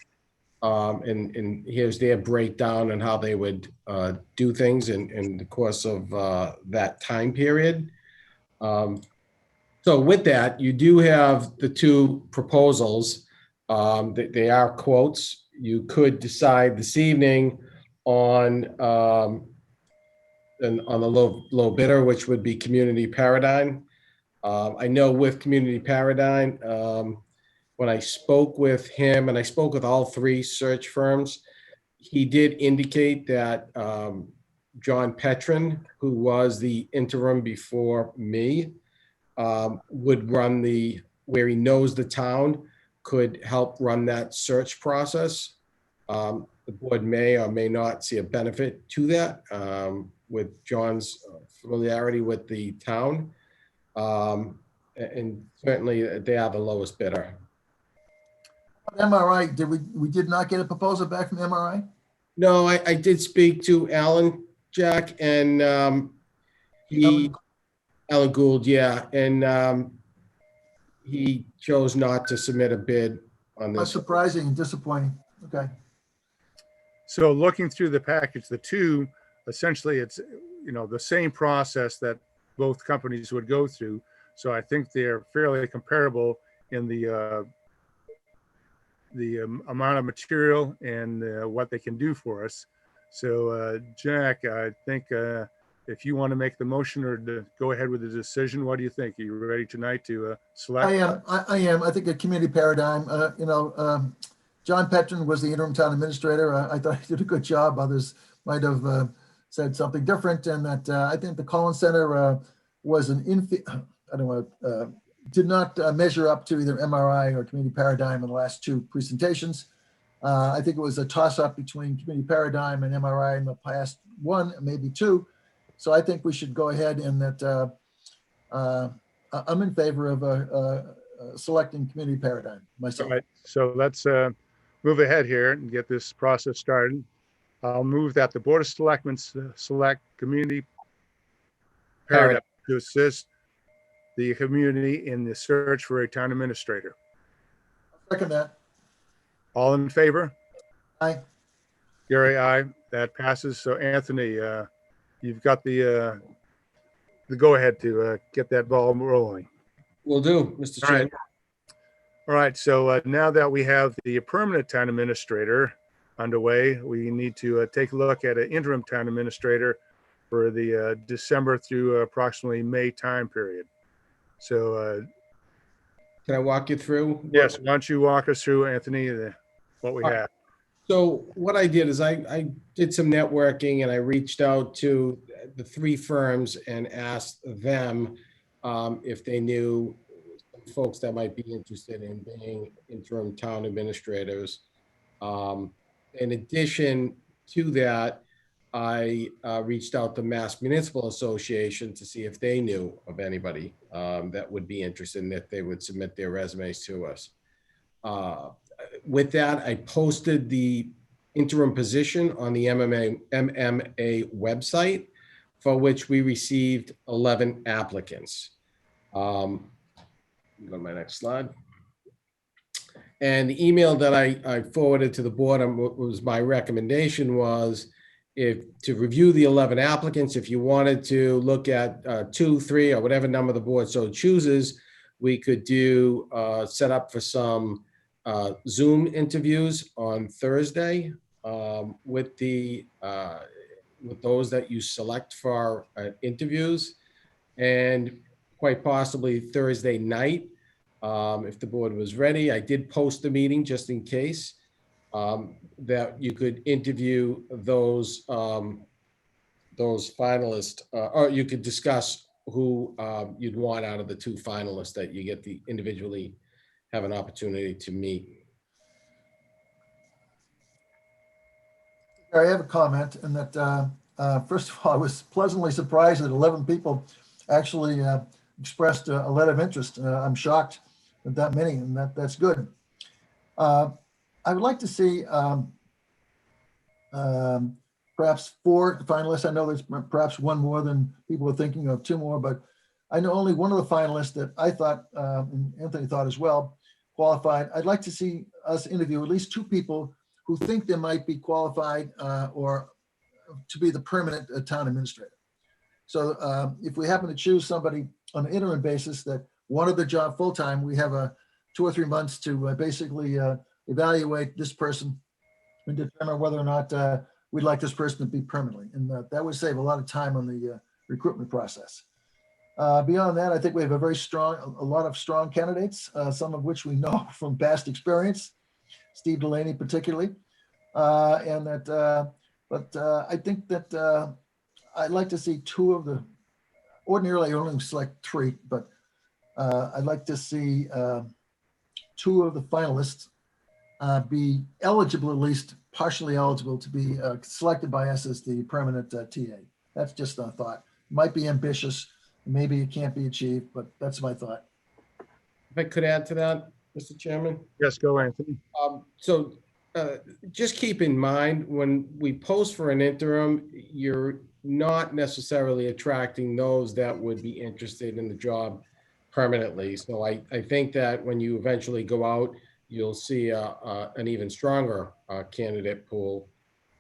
and here's their breakdown on how they would do things in the course of that time period. So with that, you do have the two proposals. They are quotes. You could decide this evening on the low bidder, which would be Community Paradigm. I know with Community Paradigm, when I spoke with him, and I spoke with all three search firms, he did indicate that John Petrin, who was the interim before me, would run where he knows the town, could help run that search process. The board may or may not see a benefit to that with John's familiarity with the town. And certainly they are the lowest bidder. MRI, we did not get a proposal back from MRI? No, I did speak to Alan, Jack, and Alan Gould, yeah. And he chose not to submit a bid on That's this. surprising and disappointing. Okay. So looking through the package, the two, essentially it's, the same process that both companies would go through. So I think they're fairly comparable in the amount of material and what they can do for us. So Jack, I think if you want to make the motion or to go ahead with the decision, what do you think? Are you ready tonight to select? I am. I think a Community Paradigm, John Petrin was the interim town administrator. I thought he did a good job. Others might have said something different. And that I think the Collins Center was did not measure up to either MRI or Community Paradigm in the last two presentations. I think it was a toss-up between Community Paradigm and MRI in the past one, maybe two. So I think we should go ahead and that I'm in favor of selecting community paradigm All myself. right, so let's move ahead here and get this process started. I'll move that the Board of Selectmen select community paradigm to assist the community in the search for a town administrator. Second that. All in favor? Aye. Gary, aye. That passes. So Anthony, you've got the go-ahead to get that ball rolling. Will do, Mr. All right. Chairman. All right, so now that we have the permanent town administrator underway, we need to take a look at an interim town administrator for the December through approximately May time period. So Can I walk you through? yes, why don't you walk us through, Anthony, what we All right. have? So what I did is I did some networking and I reached out to the three firms and asked them if they knew folks that might be interested in being interim town administrators. In addition to that, I reached out to Mass Municipal Association to see if they knew of anybody that would be interested and if they would submit their resumes to us. With that, I posted the interim position on the MMA website, for which we received 11 applicants. Go to my next slide. And the email that I forwarded to the board was my recommendation was to review the 11 applicants. If you wanted to look at 2, 3, or whatever number the board so chooses, we could do set up for some Zoom interviews on Thursday with those that you select for interviews, and quite possibly Thursday night if the board was ready. I did post the meeting just in case that you could interview those finalists, or you could discuss who you'd want out of the 2 finalists that you get to individually have an opportunity to meet. I have a comment in that, first of all, I was pleasantly surprised that 11 people actually expressed a letter of interest. I'm shocked that many, and that's good. I would like to see perhaps 4 finalists. I know there's perhaps one more than people were thinking of, 2 more, but I know only one of the finalists that I thought, and Anthony thought as well, qualified. I'd like to see us interview at least 2 people who think they might be qualified or to be the permanent town administrator. So if we happen to choose somebody on an interim basis that wanted the job full-time, we have 2 or 3 months to basically evaluate this person and determine whether or not we'd like this person to be permanently. And that would save a lot of time on the recruitment process. Beyond that, I think we have a lot of strong candidates, some of which we know from past experience, Steve Delaney particularly. I think that I'd like to see 2 of the, ordinarily I only select 3, but I'd like to see 2 of the finalists be eligible, at least partially eligible, to be selected by us as the permanent TA. That's just a thought. Might be ambitious, maybe it can't be achieved, but that's my thought. If I could add to that, Mr. Chairman. Yes, go, Anthony. So just keep in mind, when we post for an interim, you're not necessarily attracting those that would be interested in the job permanently. So I think that when you eventually go out, you'll see an even stronger candidate pool.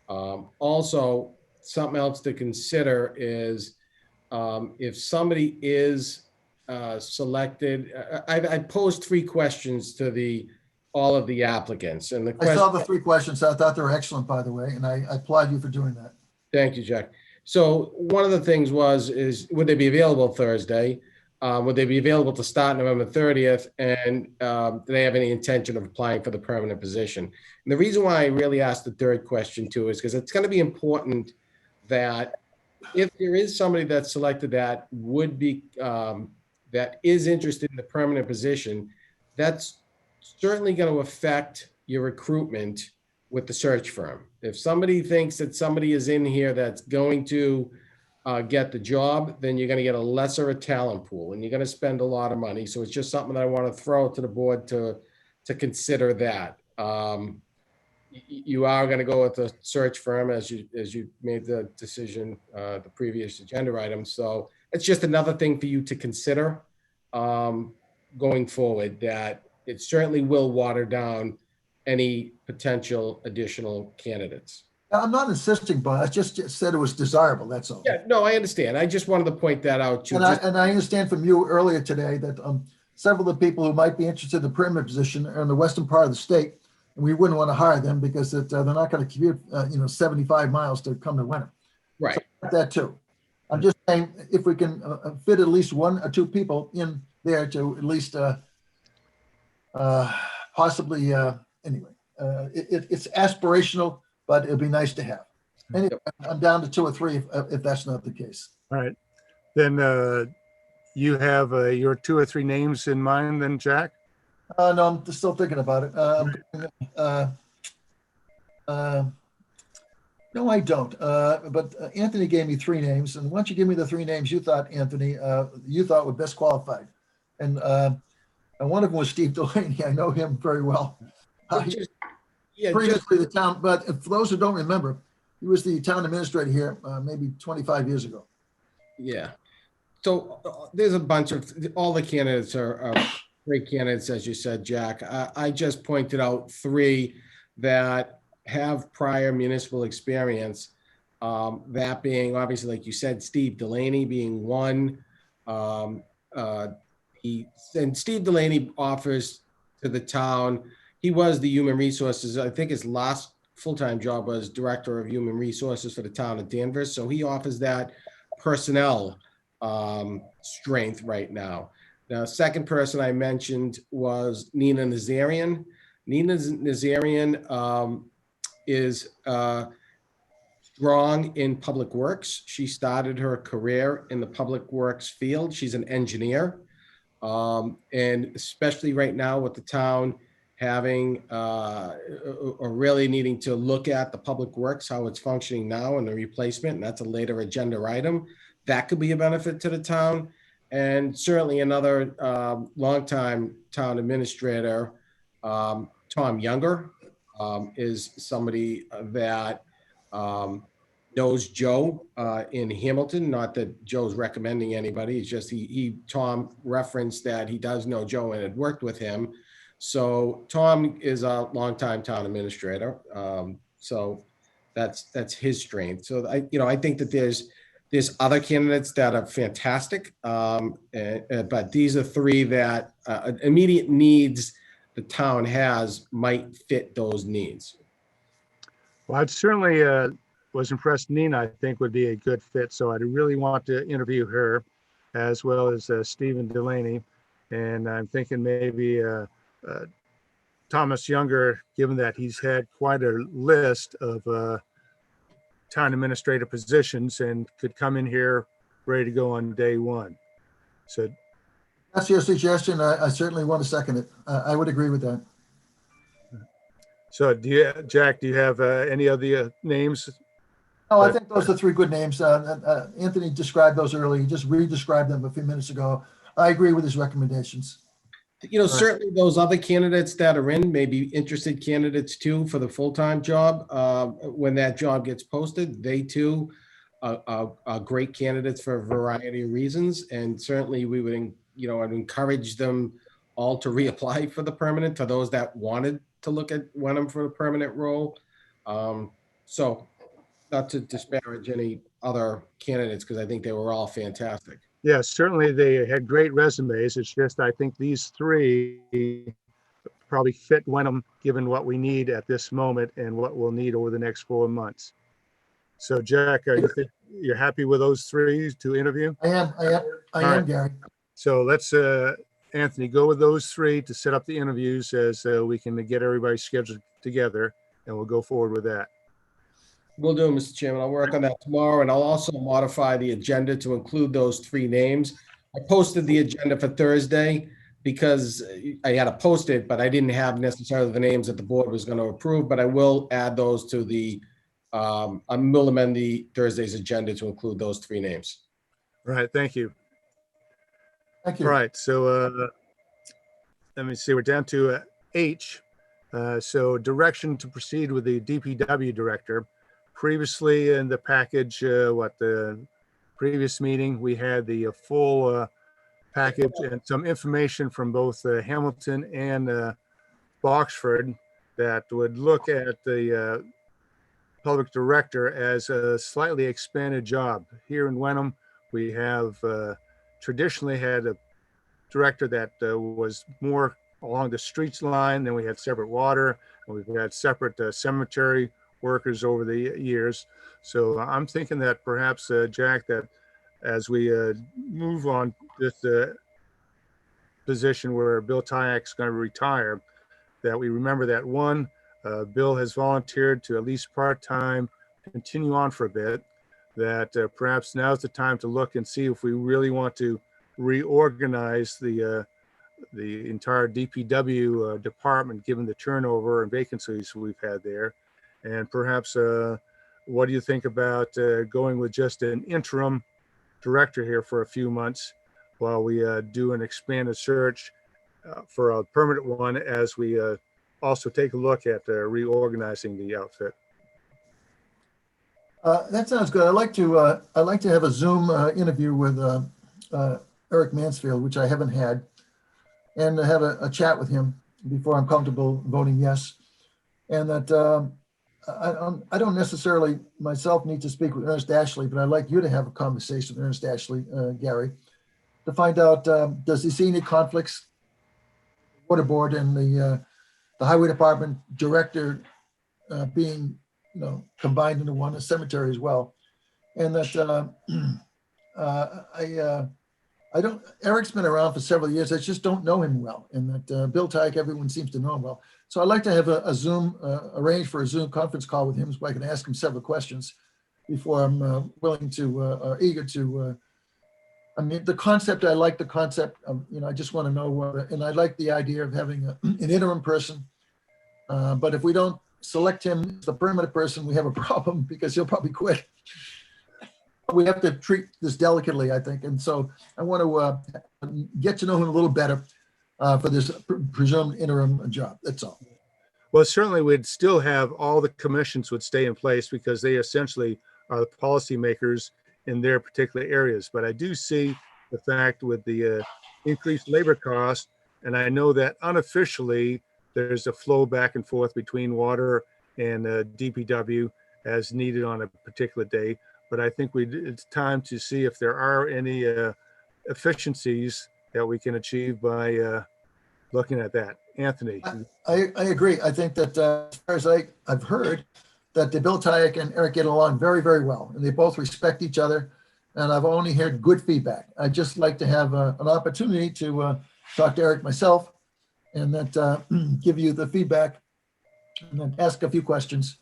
Also, something else to consider is if somebody is selected, I posed 3 questions to all of the applicants, and the I saw the 3 questions. I thought they were excellent, by the way, and I applaud you for doing that. Thank you, Jack. So one of the things is would they be available Thursday? Would they be available to start November 30th? And do they have any intention of applying for the permanent position? And the reason why I really asked the 3rd question too is because it's going to be important that if there is somebody that's selected that would be, that is interested in the permanent position, that's certainly going to affect your recruitment with the search firm. If somebody thinks that somebody is in here that's going to get the job, then you're gonna get a lesser talent pool, and you're gonna spend a lot of money. So it's just something that I want to throw to the board to consider that. You are gonna go with a search firm as you made the decision, the previous agenda item. So it's just another thing for you to consider going forward, that it certainly will water down any potential additional candidates. I'm not insisting, but I just said it was desirable, that's all. Yeah, no, I understand. I just wanted to point that out too. And I understand from you earlier today that several of the people who might be interested in the pyramid position are in the western part of the state, and we wouldn't want to hire them because they're not going to commute 75 miles to come to Wenham. Right. So that too. I'm just saying, if we can fit at least one or two people in there to at least possibly, anyway, it's aspirational, but it'd be nice to have. Anyway, I'm down to 2 or 3 if that's not the case. All right. Then you have your 2 or 3 names in mind then, Jack? No, I'm still thinking about it. No, I don't. But Anthony gave me 3 names, and once you give me the 3 names you thought, Anthony, you thought were best qualified, and one of them was Steve Delaney. I know him very well. Previously the town, but for those who don't remember, he was the town administrator here maybe 25 years ago. Yeah. So there's a bunch of, all the candidates are great candidates, as you said, Jack. I just pointed out 3 that have prior municipal experience. That being, obviously, like you said, Steve Delaney being one. And Steve Delaney offers to the town. He was the human resources. I think his last full-time job was director of human resources for the town of Danvers. So he offers that personnel strength right now. Now, second person I mentioned was Nina Nazarian. Nina Nazarian is strong in public works. She started her career in the public works field. She's an engineer. And especially right now with the town having or really needing to look at the public works, how it's functioning now and the replacement, and that's a later agenda item. That could be a benefit to the town. And certainly another longtime town administrator, Tom Younger, is somebody that knows Joe in Hamilton. Not that Joe's recommending anybody. It's just Tom referenced that he does know Joe and had worked with him. So Tom is a longtime town administrator. So that's his strength. So I think that there's other candidates that are fantastic, but these are 3 that immediate needs the town has might fit those needs. Well, I'd certainly was impressed. Nina, I think, would be a good fit. So I'd really want to interview her, as well as Stephen Delaney. And I'm thinking maybe Thomas Younger, given that he's had quite a list of town administrator positions and could come in here ready to go on day 1. So That's your suggestion. I certainly want to second it. I would agree with that. So Jack, do you have any other names? No, I think those are 3 good names. Anthony described those earlier. He just re-described them a few minutes ago. I agree with his recommendations. Certainly those other candidates that are in may be interested candidates too for the full-time job. When that job gets posted, they too are great candidates for a variety of reasons. And certainly we would, I'd encourage them all to reapply for the permanent, to those that wanted to look at Wenham for the permanent role. So not to disparage any other candidates, because I think they were all fantastic. Yeah, certainly they had great resumes. It's just, I think these 3 probably fit Wenham, given what we need at this moment and what we'll need over the next 4 months. So Jack, you're happy with those 3 to interview? I am, right, Gary. So let's, Anthony, go with those 3 to set up the interviews as we can get everybody scheduled together, and we'll go forward with that. Will do, Mr. Chairman. I'll work on that tomorrow, and I'll also modify the agenda to include those 3 names. I posted the agenda for Thursday because I had to post it, but I didn't have necessarily the names that the board was going to approve, but I will add those to the We'll amend the Thursday's agenda to include those three names. All right, thank you. Thank All you. right, so let me see, we're down to H. So direction to proceed with the DPW director. Previously in the package, the previous meeting, we had the full package and some information from both Hamilton and Boxford that would look at the public director as a slightly expanded job. Here in Wenham, we have traditionally had a director that was more along the streets line. Then we had separate water, and we've had separate cemetery workers over the years. So I'm thinking that perhaps, Jack, that as we move on this position where Bill Tyak's going to retire, that we remember that one, Bill has volunteered to at least part-time continue on for a bit, that perhaps now's the time to look and see if we really want to reorganize the entire DPW department, given the turnover and vacancies we've had there. And perhaps, what do you think about going with just an interim director here for a few months while we do an expanded search for a permanent one, as we also take a look at reorganizing the outfit? That sounds good. I'd like to have a Zoom interview with Eric Mansfield, which I haven't had, and have a chat with him before I'm comfortable voting yes. And that I don't necessarily myself need to speak with Ernest Ashley, but I'd like you to have a conversation with Ernest Ashley, Gary, to find out, does he see any conflicts? Water board and the highway department director being, combined into one, a cemetery as well. And that Eric's been around for several years. I just don't know him well. And that Bill Tyke, everyone seems to know him well. So I'd like to have a Zoom, arrange for a Zoom conference call with him so I can ask him several questions before I'm willing to, eager to, the concept, I like the concept of, I just want to know, and I like the idea of having an interim person. But if we don't select him as the permanent person, we have a problem because he'll probably quit. We have to treat this delicately, I think. And so I want to get to know him a little better for this presumed interim job. That's all. Well, certainly we'd still have all the commissions would stay in place because they essentially are the policymakers in their particular areas. But I do see the fact with the increased labor cost, and I know that unofficially there's a flow back and forth between water and DPW as needed on a particular day. But I think it's time to see if there are any efficiencies that we can achieve by looking at that. Anthony. I agree. I think that as far as I've heard, that Bill Tyke and Eric get along very, very well, and they both respect each other. And I've only heard good feedback. I'd just like to have an opportunity to talk to Eric myself, and that give you the feedback, and then ask a few questions.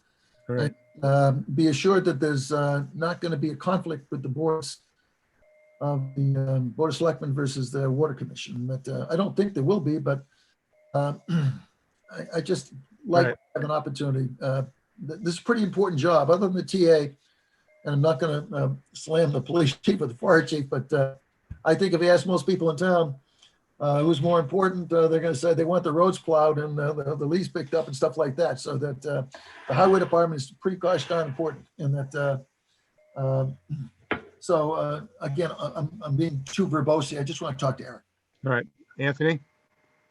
All right. And, be assured that there's not going to be a conflict with the boards of the Board of Selectmen versus the Water Commission. But I don't think there will be, but I just like Right. to have an opportunity. This is a pretty important job, other than the TA. And I'm not going to slam the police chief or the fire chief, but I think if you ask most people in town who's more important, they're going to say they want the roads plowed and the leaves picked up and stuff like that. So that the highway department is pretty gosh darn important. And that, again, I'm being too verbose here. I just want to talk to Eric. All right, Anthony.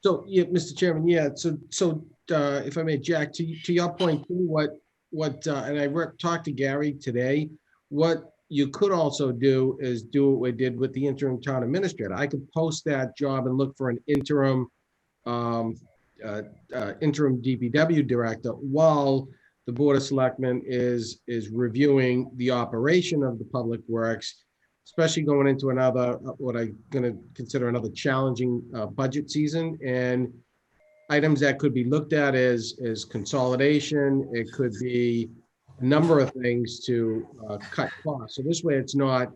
So, yeah, Mr. Chairman, yeah, so if I may, Jack, to your point, too, and I talked to Gary today, what you could also do is do what we did with the interim town administrator. I could post that job and look for an interim DPW director while the Board of Selectmen is reviewing the operation of the public works, especially going into another, what I'm going to consider another challenging budget season. And items that could be looked at is consolidation. It could be a number of things to cut costs. So this way, it's not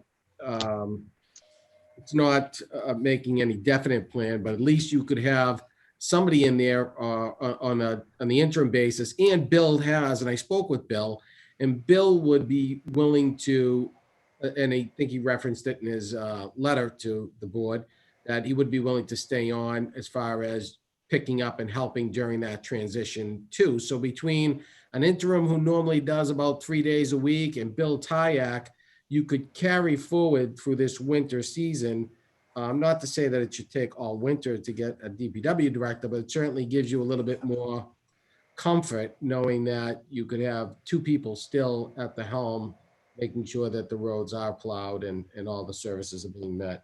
making any definite plan, but at least you could have somebody in there on the interim basis. And Bill has, and I spoke with Bill, And Bill would be willing to, and I think he referenced it in his letter to the board, that he would be willing to stay on as far as picking up and helping during that transition too. So between an interim who normally does about 3 days a week and Bill Tyak, you could carry forward through this winter season. Not to say that it should take all winter to get a DPW director, but it certainly gives you a little bit more comfort knowing that you could have two people still at the helm, making sure that the roads are plowed and all the services are being met.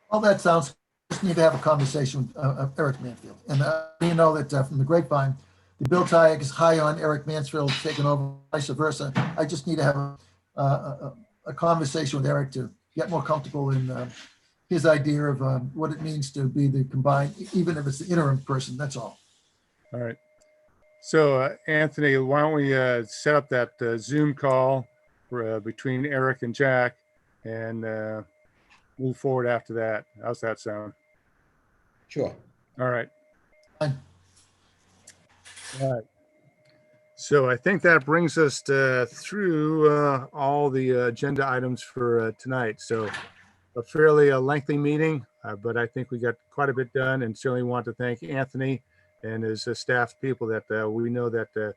All that sounds, just need to have a conversation with Eric Mansfield. And you know that from the grapevine, the Bill Tyak is high on Eric Mansfield taking over, vice versa. I just need to have a conversation with Eric to get more comfortable in his idea of what it means to be the combined, even if it's the interim person, that's all. All right. So Anthony, why don't we set up that Zoom call between Eric and Jack and move forward after that. How's that sound? Sure. All right. Fine. All right. So I think that brings us through all the agenda items for tonight. So a fairly lengthy meeting, but I think we got quite a bit done, and certainly want to thank Anthony and his staff people that we know that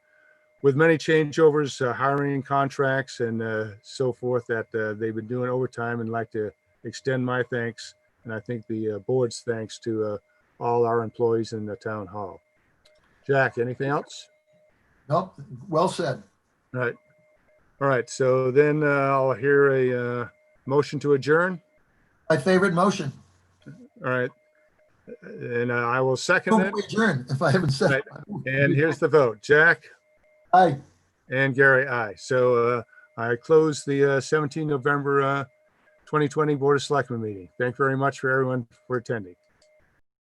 with many changeovers, hiring contracts and so forth, that they've been doing overtime, and like to extend my thanks, and I think the board's thanks to all our employees in the town hall. Jack, anything else? Nope, well said. All right. All right. So then I'll hear a motion to adjourn. My favorite motion. All right. And I will second Move it. to adjourn, if I haven't said. Right. And here's the vote. Jack Aye. and Gary, aye. So I close the 17 November 2020 Board of Selectmen meeting. Thank you very much for everyone for attending.